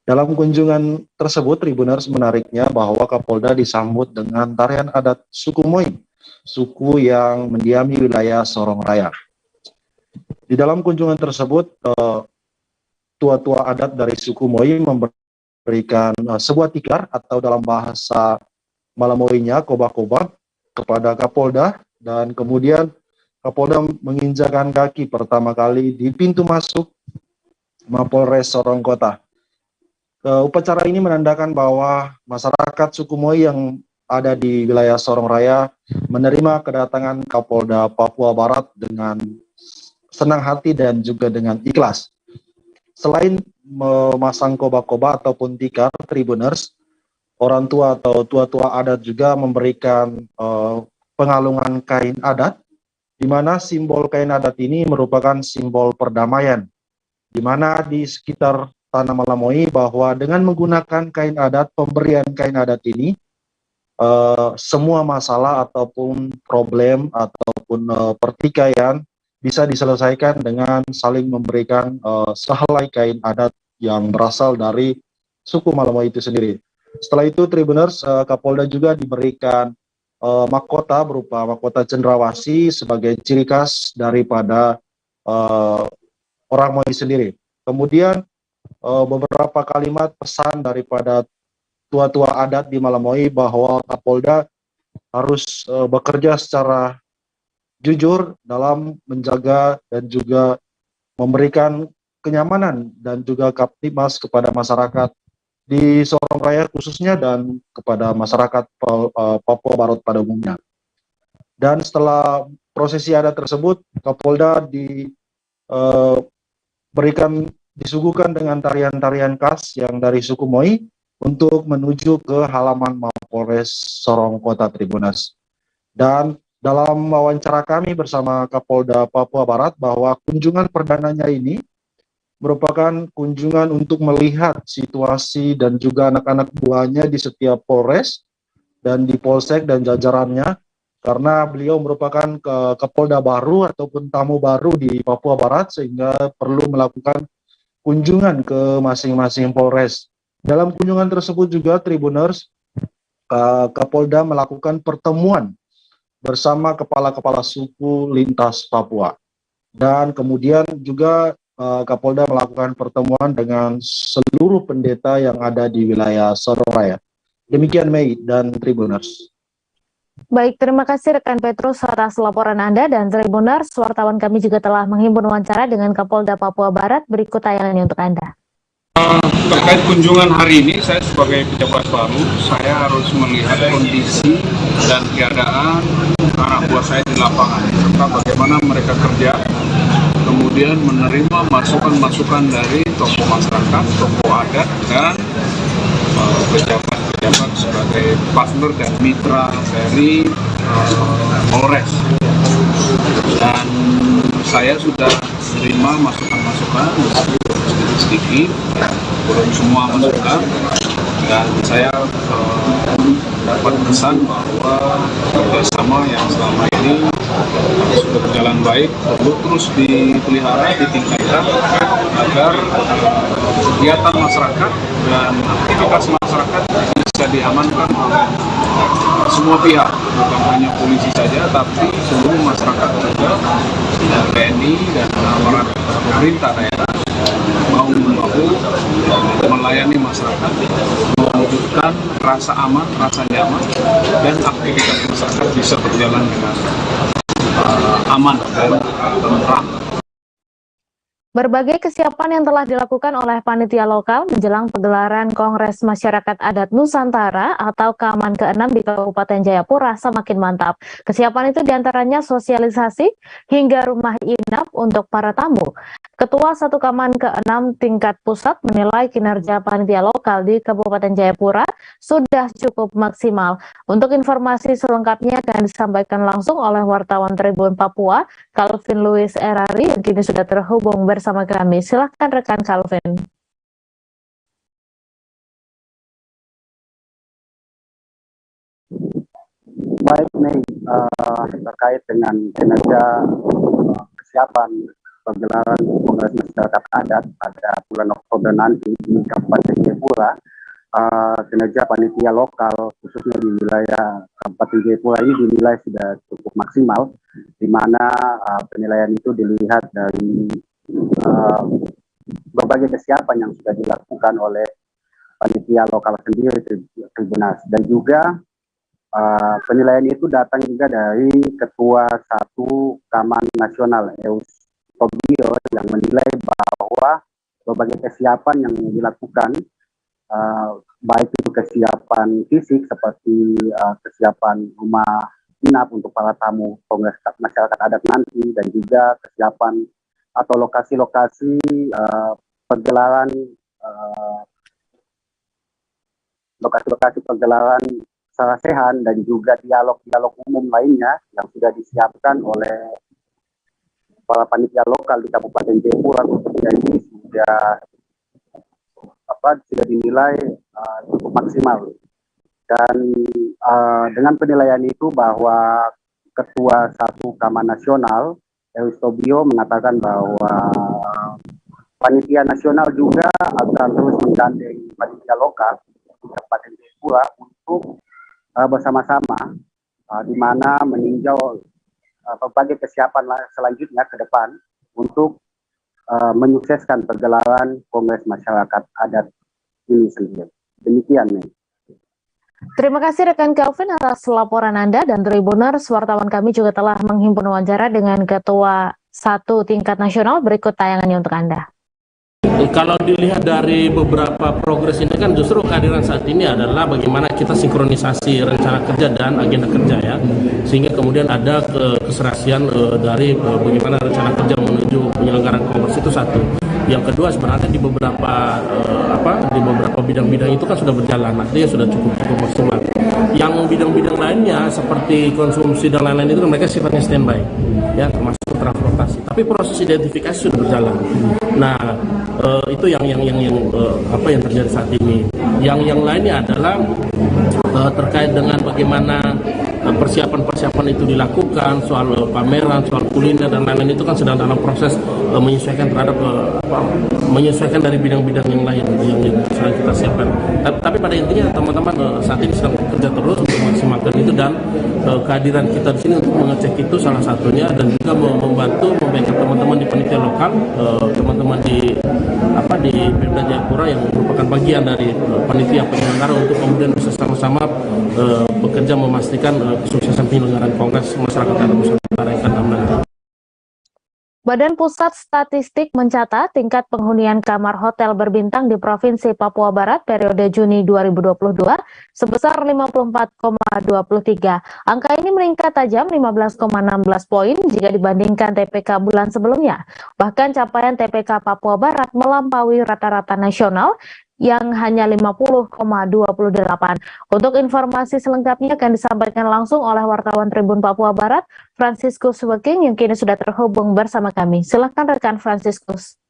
Dalam kunjungan tersebut, Tribuners menariknya bahwa Kapolda disambut dengan tarian adat suku Moy, suku yang mendiami wilayah Sorong Raya. Di dalam kunjungan tersebut, tua-tua adat dari suku Moy memberikan sebuah tikar atau dalam bahasa Malamoynya koba-koba kepada Kapolda, dan kemudian Kapolda menginjakan kaki pertama kali di pintu masuk Mapolres Sorong Kota. Upacara ini menandakan bahwa masyarakat suku Moy yang ada di wilayah Sorong Raya menerima kedatangan Kapolda Papua Barat dengan senang hati dan juga dengan ikhlas. Selain memasang koba-koba ataupun tikar, Tribuners, orang tua atau tua-tua adat juga memberikan pengalungan kain adat, di mana simbol kain adat ini merupakan simbol perdamaian, di mana di sekitar Tanah Malamoy bahwa dengan menggunakan kain adat, pemberian kain adat ini, semua masalah ataupun problem ataupun pertikaian bisa diselesaikan dengan saling memberikan sehelai kain adat yang berasal dari suku Malamoy itu sendiri. Setelah itu, Tribuners, Kapolda juga diberikan mahkota berupa mahkota cendrawasih sebagai ciri khas daripada orang Moy sendiri. Kemudian beberapa kalimat pesan daripada tua-tua adat di Malamoy bahwa Kapolda harus bekerja secara jujur dalam menjaga dan juga memberikan kenyamanan dan juga kaptimas kepada masyarakat di Sorong Raya khususnya dan kepada masyarakat Papua Barat pada umumnya. Dan setelah prosesi adat tersebut, Kapolda disuguhkan dengan tarian-tarian khas yang dari suku Moy untuk menuju ke halaman Mapolres Sorong Kota, Tribuners. Dan dalam wawancara kami bersama Kapolda Papua Barat bahwa kunjungan perdananya ini merupakan kunjungan untuk melihat situasi dan juga anak-anak buahnya di setiap Polres dan di Polsek dan jajarannya, karena beliau merupakan Kapolda baru ataupun tamu baru di Papua Barat sehingga perlu melakukan kunjungan ke masing-masing Polres. Dalam kunjungan tersebut juga, Tribuners, Kapolda melakukan pertemuan bersama kepala-kepala suku lintas Papua, dan kemudian juga Kapolda melakukan pertemuan dengan seluruh pendeta yang ada di wilayah Sorong Raya. Demikian Mei dan Tribuners. Baik, terima kasih rekan Petrus atas laporan Anda, dan Tribuners, wartawan kami juga telah menghimpun wawancara dengan Kapolda Papua Barat. Berikut tayangannya untuk Anda. Terkait kunjungan hari ini, saya sebagai pejabat baru, saya harus melihat kondisi dan keadaan anak buah saya di lapangan, serta bagaimana mereka kerja, kemudian menerima masukan-masukan dari tokoh masyarakat, tokoh adat, dan pejabat-pejabat sebagai partner dan mitra dari Polres. Dan saya sudah menerima masukan-masukan sedikit, belum semua masukan, dan saya dapat pesan bahwa kerjasama yang selama ini sudah berjalan baik perlu terus dipelihara, ditingkatkan agar kegiatan masyarakat dan aktivitas masyarakat bisa diamankan oleh semua pihak, bukan hanya polisi saja, tapi seluruh masyarakat juga, TNI dan aparat pemerintah daerah mau melayani masyarakat, mewujudkan rasa aman, rasa nyaman, dan aktivitas masyarakat bisa berjalan dengan aman dan tentram. Berbagai kesiapan yang telah dilakukan oleh panitia lokal menjelang pegelaran Kongres Masyarakat Adat Nusantara atau KAMAN ke-6 di Kabupaten Jayapura semakin mantap. Kesiapan itu diantaranya sosialisasi hingga rumah inap untuk para tamu. Ketua 1 KAMAN ke-6 tingkat pusat menilai kinerja panitia lokal di Kabupaten Jayapura sudah cukup maksimal. Untuk informasi selengkapnya akan disampaikan langsung oleh wartawan Tribun Papua, Calvin Louis Erari, yang kini sudah terhubung bersama kami. Silahkan rekan Calvin. Baik nih, terkait dengan kinerja kesiapan pegelaran Kongres Masyarakat Adat pada bulan Oktober nanti di Kabupaten Jayapura, kinerja panitia lokal khususnya di wilayah Kabupaten Jayapura ini dinilai sudah cukup maksimal, di mana penilaian itu dilihat dari berbagai kesiapan yang sudah dilakukan oleh panitia lokal sendiri Tribunas, dan juga penilaian itu datang juga dari Ketua 1 KAMAN Nasional Eus Tobio yang menilai bahwa berbagai kesiapan yang dilakukan, baik itu kesiapan fisik seperti kesiapan rumah inap untuk para tamu Kongres Masyarakat Adat nanti, dan juga kesiapan atau lokasi-lokasi pegelaran, lokasi-lokasi pegelaran sarasehan, dan juga dialog-dialog umum lainnya yang sudah disiapkan oleh para panitia lokal di Kabupaten Jayapura. Khususnya ini sudah dinilai cukup maksimal, dan dengan penilaian itu bahwa Ketua 1 KAMAN Nasional Eus Tobio mengatakan bahwa panitia nasional juga akan terus menggandeng panitia lokal di Kabupaten Jayapura untuk bersama-sama di mana meninjau berbagai kesiapan selanjutnya ke depan untuk menyukseskan pegelaran Kongres Masyarakat Adat ini sendiri. Demikian nih. Terima kasih rekan Calvin atas laporan Anda, dan Tribuners, wartawan kami juga telah menghimpun wawancara dengan Ketua 1 tingkat nasional. Berikut tayangannya untuk Anda. Kalau dilihat dari beberapa progres ini kan justru kehadiran saat ini adalah bagaimana kita sinkronisasi rencana kerja dan agenda kerja ya, sehingga kemudian ada keserasian dari bagaimana rencana kerja menuju penyelenggaraan kongres itu satu. Yang kedua sebenarnya di beberapa bidang-bidang itu kan sudah berjalan, artinya sudah cukup maksimal. Yang bidang-bidang lainnya seperti konsumsi dan lain-lain itu mereka sifatnya standby ya, termasuk transportasi. Tapi proses identifikasi sudah berjalan. Nah, itu yang terjadi saat ini. Yang lainnya adalah terkait dengan bagaimana persiapan itu dilakukan, soal pameran, soal kuliner dan lain-lain itu kan sedang dalam proses menyesuaikan terhadap menyesuaikan dari bidang-bidang yang lain yang sedang kita siapkan. Tapi pada intinya teman-teman saat ini sedang bekerja terus untuk memaksimalkan itu, dan kehadiran kita di sini untuk mengecek itu salah satunya, dan juga membantu membackup teman-teman di panitia lokal, teman-teman di Pemda Jayapura yang merupakan bagian dari panitia penyelenggara untuk kemudian bisa sama-sama bekerja memastikan kesuksesan penyelenggaraan Kongres Masyarakat Adat Nusantara yang akan datang. Badan Pusat Statistik mencatat tingkat penghunian kamar hotel berbintang di Provinsi Papua Barat periode Juni 2022 sebesar 54,23. Angka ini meningkat tajam 15,16 poin jika dibandingkan TPK bulan sebelumnya. Bahkan capaian TPK Papua Barat melampaui rata-rata nasional yang hanya 50,28. Untuk informasi selengkapnya akan disampaikan langsung oleh wartawan Tribun Papua Barat, Franciscus Weking, yang kini sudah terhubung bersama kami. Silakan rekan Franciscus.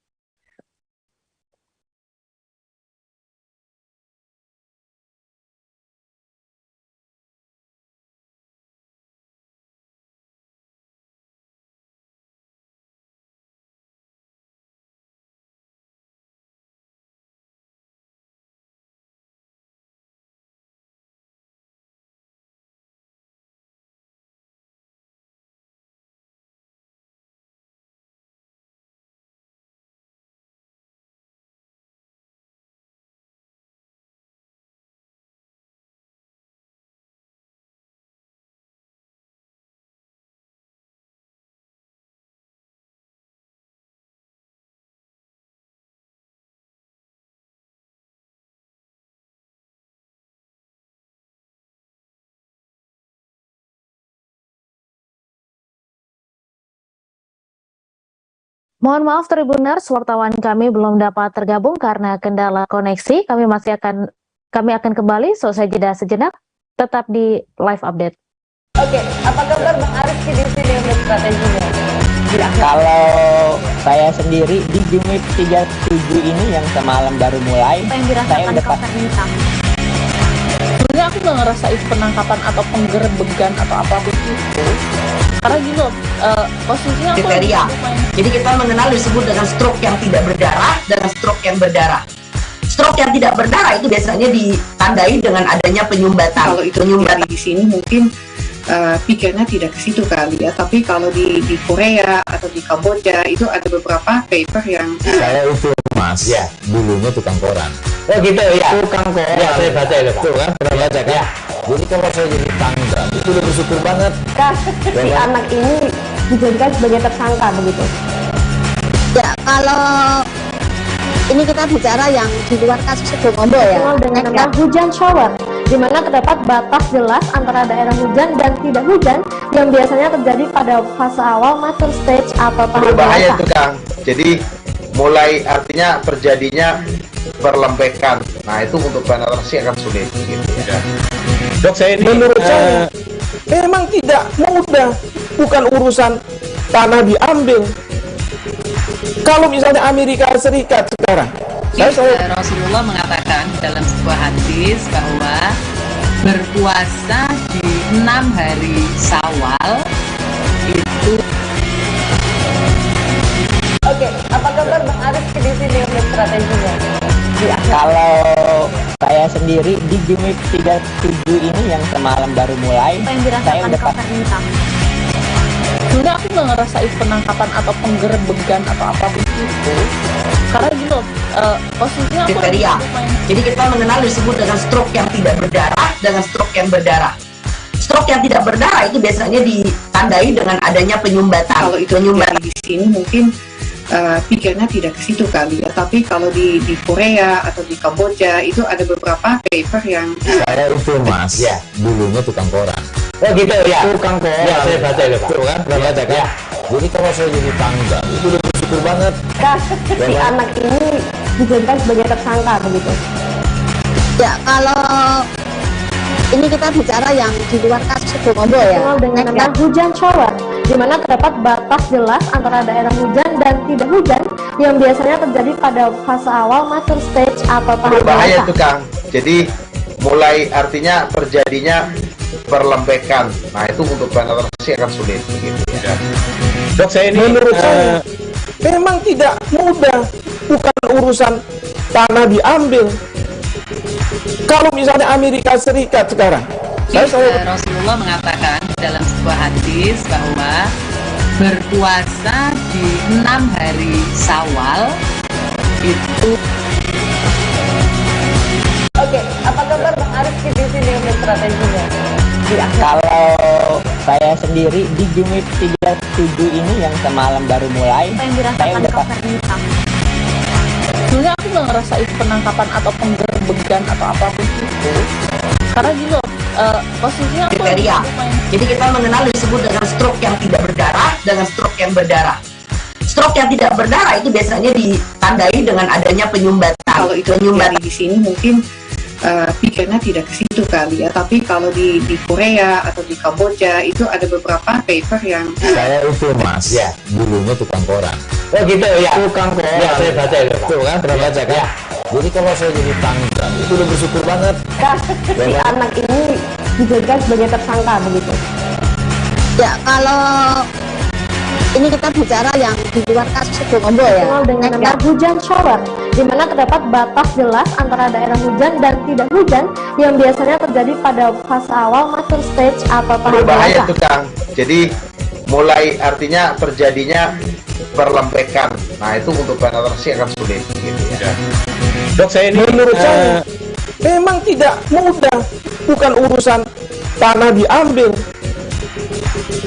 Mohon maaf Tribuners, wartawan kami belum dapat tergabung karena kendala koneksi. Kami akan kembali selesai jeda sejenak. Tetap di live update. Oke, apa kabar Bang Aris di sini untuk strateginya? Kalau saya sendiri di Jumit 37 ini yang semalam baru mulai, saya udah sebenarnya aku nggak ngerasain penangkapan atau penggerebekan atau apapun itu. Karena gini loh, posisinya aku kriteria. Jadi kita mengenal disebut dengan stroke yang tidak berdarah dengan stroke yang berdarah. Stroke yang tidak berdarah itu biasanya ditandai dengan adanya penyumbatan. Kalau itu penyumbatan di sini mungkin pikirnya tidak ke situ kali ya. Tapi kalau di Korea atau di Kamboja itu ada beberapa paper yang saya itu Mas, ya dulunya tukang koran. Oh gitu ya, tukang koran. Ya saya baca ya Pak. Kan pernah baca kan? Ya. Jadi kalau saya jadi tangga itu udah bersyukur banget. Si anak ini dijadikan sebagai tersangka begitu. Ya kalau ini kita bicara yang di luar kasus Sibolombo ya. Dengan nama hujan shower, di mana terdapat batas jelas antara daerah hujan dan tidak hujan yang biasanya terjadi pada fase awal mature stage atau tahap berbahaya itu Kang. Jadi mulai artinya terjadinya perlembekan. Nah itu untuk penetrasi akan sulit gitu ya. Dok saya ini menurut saya memang tidak mudah, bukan urusan tanah diambil. Kalau misalnya Amerika Serikat sekarang, Rasulullah mengatakan dalam sebuah hadis bahwa berpuasa di 6 hari Syawal itu. Oke, apa kabar Bang Aris di sini untuk strateginya? Kalau saya sendiri di Jumit 37 ini yang semalam baru mulai, saya udah sebenarnya aku nggak ngerasain penangkapan atau penggerebekan atau apapun itu. Karena gini loh, posisinya aku kriteria. Jadi kita mengenal disebut dengan stroke yang tidak berdarah dengan stroke yang berdarah. Stroke yang tidak berdarah itu biasanya ditandai dengan adanya penyumbatan. Kalau itu penyumbatan di sini mungkin pikirnya tidak ke situ kali ya. Tapi kalau di Korea atau di Kamboja itu ada beberapa paper yang saya itu Mas, ya dulunya tukang koran. Oh gitu ya, tukang koran. Ya saya baca ya Pak. Kan pernah baca kan? Ya. Jadi kalau saya jadi tangga itu udah bersyukur banget. Si anak ini dijadikan sebagai tersangka begitu. Ya kalau ini kita bicara yang di luar kasus Sibolombo ya. Dengan nama hujan shower, di mana terdapat batas jelas antara daerah hujan dan tidak hujan yang biasanya terjadi pada fase awal mature stage atau tahap berbahaya itu Kang. Jadi mulai artinya terjadinya perlembekan. Nah itu untuk penetrasi akan sulit gitu ya. Dok saya ini menurut saya memang tidak mudah, bukan urusan tanah diambil. Kalau misalnya Amerika Serikat sekarang, Rasulullah mengatakan dalam sebuah hadis bahwa berpuasa di 6 hari Syawal itu. Oke, apa kabar Bang Aris di sini untuk strateginya? Kalau saya sendiri di Jumip 37 ini yang semalam baru mulai, saya udah sebenarnya aku nggak ngerasain penangkapan atau penggerbegan atau apapun itu, karena gini loh, posisinya aku kriteria. Jadi kita mengenal disebut dengan stroke yang tidak berdarah dengan stroke yang berdarah. Stroke yang tidak berdarah itu biasanya ditandai dengan adanya penyumbatan. Kalau itu terjadi di sini mungkin pikirnya tidak ke situ kali ya, tapi kalau di Korea atau di Kamboja itu ada beberapa paper yang saya itu mas ya dulunya tukang koran. Oh gitu ya, tukang koran ya, saya baca itu Pak. Tuh kan pernah baca kan ya. Jadi kalau saya jadi tangkap itu udah bersyukur banget si anak ini dijadikan sebagai tersangka begitu Ya, kalau ini kita bicara yang di luar kasus Sibolombo ya. dengan nama hujan shower, di mana terdapat batas jelas antara daerah hujan dan tidak hujan yang biasanya terjadi pada fase awal mature stage atau tahap berbahaya dewasa. tuh Kang. Jadi mulai artinya terjadinya perlembekan. Nah itu untuk penetrasi akan sulit gitu ya. Dok, saya ini menurut saya memang tidak mudah, bukan urusan tanah diambil.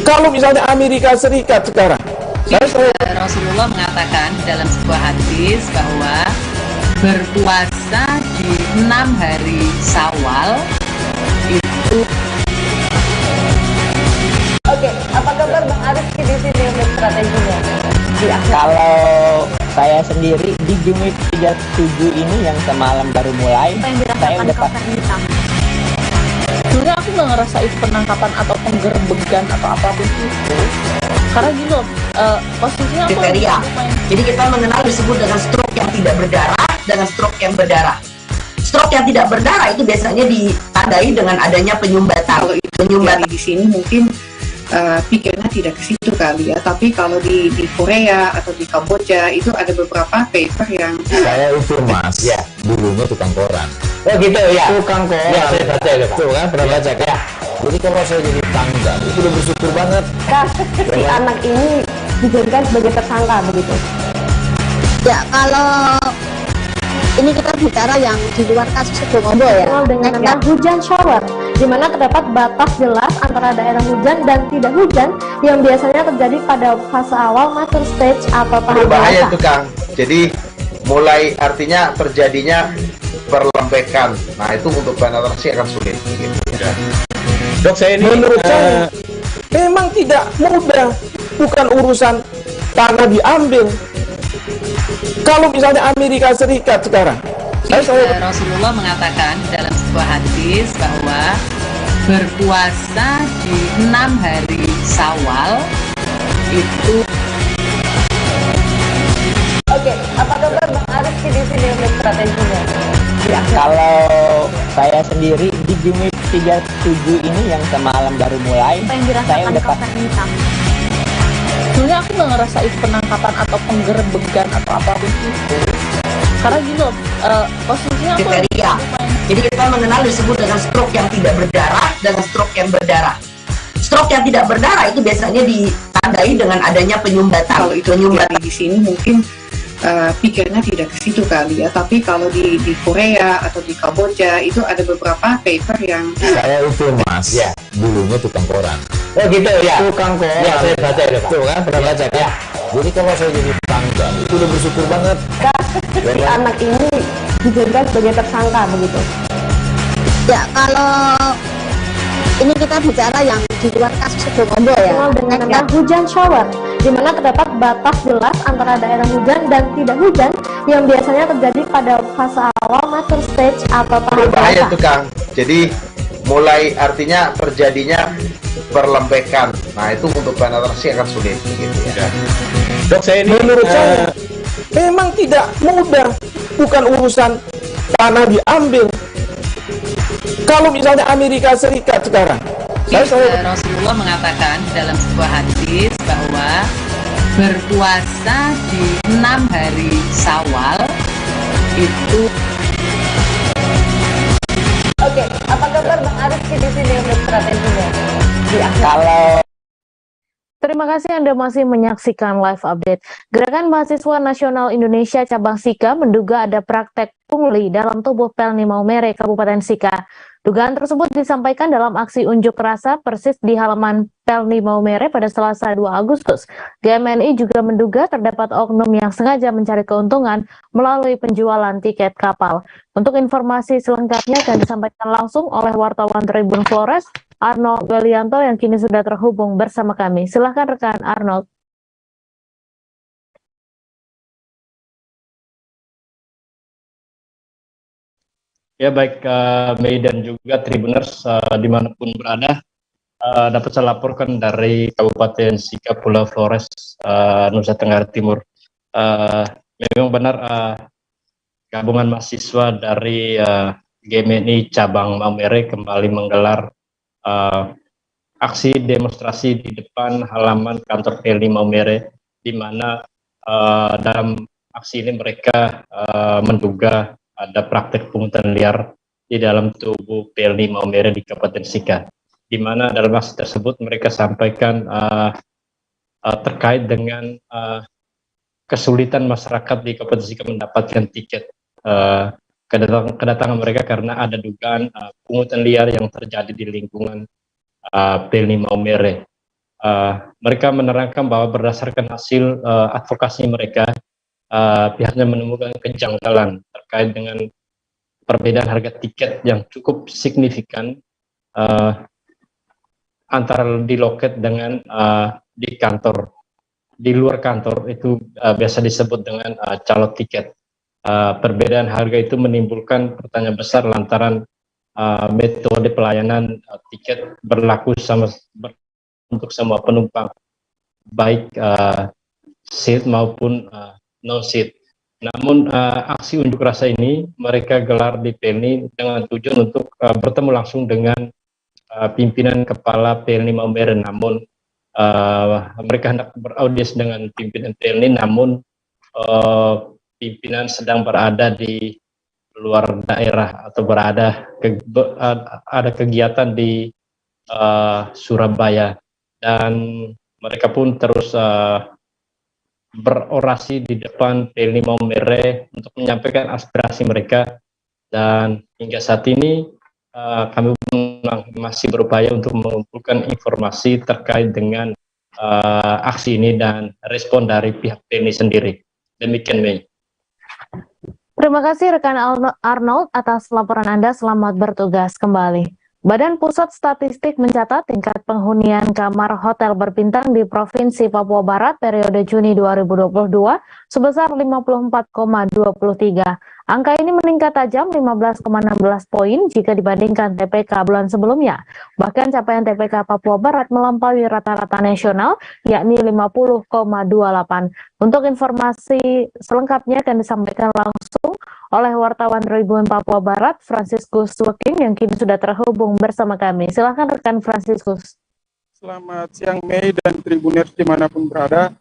Kalau misalnya Amerika Serikat sekarang, Rasulullah mengatakan dalam sebuah hadis bahwa berpuasa di 6 hari Syawal itu. Oke, apa kabar Bang Arif di sini untuk strateginya? Kalau saya sendiri di Jumip 37 ini yang semalam baru mulai, saya udah sebenarnya aku nggak ngerasain penangkapan atau penggerbegan atau apapun itu, karena gini loh, posisinya aku kriteria. Jadi kita mengenal disebut dengan stroke yang tidak berdarah dengan stroke yang berdarah. Stroke yang tidak berdarah itu biasanya ditandai dengan adanya penyumbatan. Kalau itu terjadi di sini mungkin pikirnya tidak ke situ kali ya, tapi kalau di Korea atau di Kamboja itu ada beberapa paper yang saya itu mas ya dulunya tukang koran. Oh gitu ya, tukang koran ya, saya baca itu Pak. Tuh kan pernah baca kan ya. Jadi kalau saya jadi tangkap itu udah bersyukur banget si anak ini dijadikan sebagai tersangka begitu. Ya, kalau ini kita bicara yang di luar kasus Sibolombo ya. Dengan nama hujan shower, di mana terdapat batas jelas antara daerah hujan dan tidak hujan yang biasanya terjadi pada fase awal mature stage atau tahap Berbahaya dewasa. tuh Kang. Jadi mulai artinya terjadinya perlembekan. Nah itu untuk penetrasi akan sulit gitu ya. Dok, saya ini menurut saya memang tidak mudah, bukan urusan tanah diambil. Kalau misalnya Amerika Serikat sekarang, Rasulullah mengatakan dalam sebuah hadis bahwa berpuasa di 6 hari Syawal itu. Oke, apa kabar Bang Arif di sini untuk strateginya? Kalau saya sendiri di Jumip 37 ini yang semalam baru mulai, saya udah sebenarnya aku nggak ngerasain penangkapan atau penggerbegan atau apapun itu, karena gini loh, posisinya aku kriteria. Jadi kita mengenal disebut dengan stroke yang tidak berdarah dengan stroke yang berdarah. Stroke yang tidak berdarah itu biasanya ditandai dengan adanya penyumbatan. Kalau itu terjadi di sini mungkin pikirnya tidak ke situ kali ya, tapi kalau di Korea atau di Kamboja itu ada beberapa paper yang saya itu mas ya dulunya tukang koran. Oh gitu ya, tukang koran ya, saya baca itu Pak. Tuh kan pernah baca kan ya. Jadi kalau saya jadi tangkap itu udah bersyukur banget si anak ini dijadikan sebagai tersangka begitu. Ya, kalau ini kita bicara yang di luar kasus Sibolombo ya. Dengan nama hujan shower, di mana terdapat batas jelas antara daerah hujan dan tidak hujan yang biasanya terjadi pada fase awal mature stage atau tahap Berbahaya dewasa. tuh Kang. Jadi mulai artinya terjadinya perlembekan. Nah itu untuk penetrasi akan sulit gitu ya. Dok, saya ini menurut saya memang tidak mudah, bukan urusan tanah diambil. Kalau misalnya Amerika Serikat sekarang, Rasulullah mengatakan dalam sebuah hadis bahwa berpuasa di 6 hari Syawal itu. Oke, apa kabar Bang Arif di sini untuk strateginya? Kalau Terima kasih Anda masih menyaksikan live update. Gerakan Mahasiswa Nasional Indonesia Cabang Sika menduga ada praktek pungli dalam tubuh Pelni Maumere, Kabupaten Sika. Dugaan tersebut disampaikan dalam aksi unjuk rasa persis di halaman Pelni Maumere pada Selasa 2 Agustus. GMNI juga menduga terdapat oknum yang sengaja mencari keuntungan melalui penjualan tiket kapal. Untuk informasi selengkapnya akan disampaikan langsung oleh wartawan Tribun Flores, Arnold Welianto, yang kini sudah terhubung bersama kami. Silahkan rekan Arnold. Ya baik Mei dan juga Tribuners dimanapun berada, dapat saya laporkan dari Kabupaten Sika, Pulau Flores, Nusa Tenggara Timur. Memang benar gabungan mahasiswa dari GMNI Cabang Maumere kembali menggelar aksi demonstrasi di depan halaman kantor Pelni Maumere, di mana dalam aksi ini mereka menduga ada praktek pungutan liar di dalam tubuh Pelni Maumere di Kabupaten Sika, di mana dalam aksi tersebut mereka sampaikan terkait dengan kesulitan masyarakat di Kabupaten Sika mendapatkan tiket kedatangan mereka karena ada dugaan pungutan liar yang terjadi di lingkungan Pelni Maumere. Mereka menerangkan bahwa berdasarkan hasil advokasi mereka, pihaknya menemukan kejanggalan terkait dengan perbedaan harga tiket yang cukup signifikan antara di loket dengan di kantor. Di luar kantor itu biasa disebut dengan calo tiket. Perbedaan harga itu menimbulkan pertanyaan besar lantaran metode pelayanan tiket berlaku untuk semua penumpang, baik seat maupun non-seat. Namun aksi unjuk rasa ini mereka gelar di Pelni dengan tujuan untuk bertemu langsung dengan pimpinan kepala Pelni Maumere. Namun mereka hendak beraudiens dengan pimpinan Pelni, namun pimpinan sedang berada di luar daerah atau ada kegiatan di Surabaya, dan mereka pun terus berorasi di depan Pelni Maumere untuk menyampaikan aspirasi mereka. Dan hingga saat ini kami masih berupaya untuk mengumpulkan informasi terkait dengan aksi ini dan respon dari pihak Pelni sendiri. Demikian, Mei. Terima kasih rekan Arnold atas laporan Anda. Selamat bertugas kembali. Badan Pusat Statistik mencatat tingkat penghunian kamar hotel berbintang di Provinsi Papua Barat periode Juni 2022 sebesar 54,23. Angka ini meningkat tajam 15,16 poin jika dibandingkan TPK bulan sebelumnya. Bahkan capaian TPK Papua Barat melampaui rata-rata nasional, yakni 50,28. Untuk informasi selengkapnya akan disampaikan langsung oleh wartawan Tribun Papua Barat, Franciscus Weking, yang kini sudah terhubung bersama kami. Silahkan rekan Franciscus. Selamat siang Mei dan Tribuners dimanapun berada.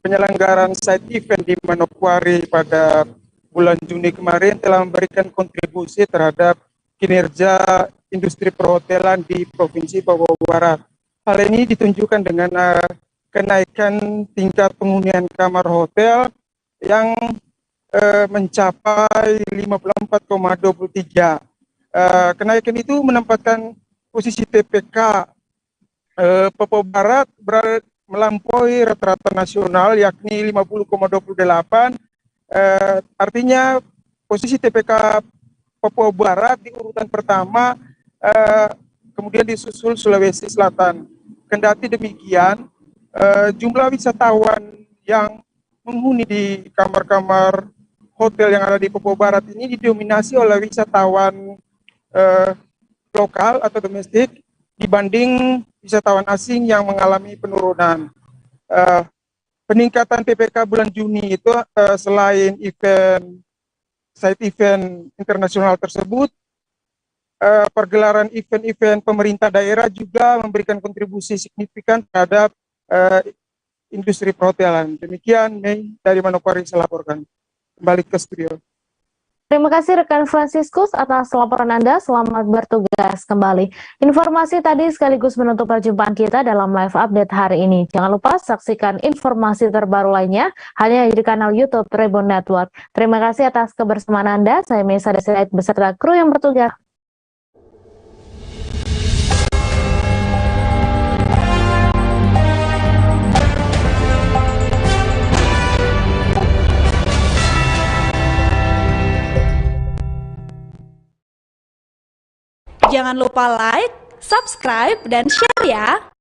Penyelenggaraan side event di Manokwari pada bulan Juni kemarin telah memberikan kontribusi terhadap kinerja industri perhotelan di Provinsi Papua Barat. Hal ini ditunjukkan dengan kenaikan tingkat penghunian kamar hotel yang mencapai 54,23. Kenaikan itu menempatkan posisi TPK Papua Barat melampaui rata-rata nasional, yakni 50,28. Artinya posisi TPK Papua Barat di urutan pertama, kemudian disusul Sulawesi Selatan. Kendati demikian, jumlah wisatawan yang menghuni di kamar-kamar hotel yang ada di Papua Barat ini didominasi oleh wisatawan lokal atau domestik dibanding wisatawan asing yang mengalami penurunan. Peningkatan TPK bulan Juni itu selain side event internasional tersebut, pergelaran event-event pemerintah daerah juga memberikan kontribusi signifikan terhadap industri perhotelan. Demikian Mei dari Manokwari saya laporkan. Kembali ke studio. Terima kasih rekan Franciscus atas laporan Anda. Selamat bertugas kembali. Informasi tadi sekaligus menutup perjumpaan kita dalam live update hari ini. Jangan lupa saksikan informasi terbaru lainnya hanya di kanal YouTube Tribun Network. Terima kasih atas kebersamaan Anda. Saya Mesa Desirait beserta kru yang bertugas. Jangan lupa like, subscribe, dan share ya!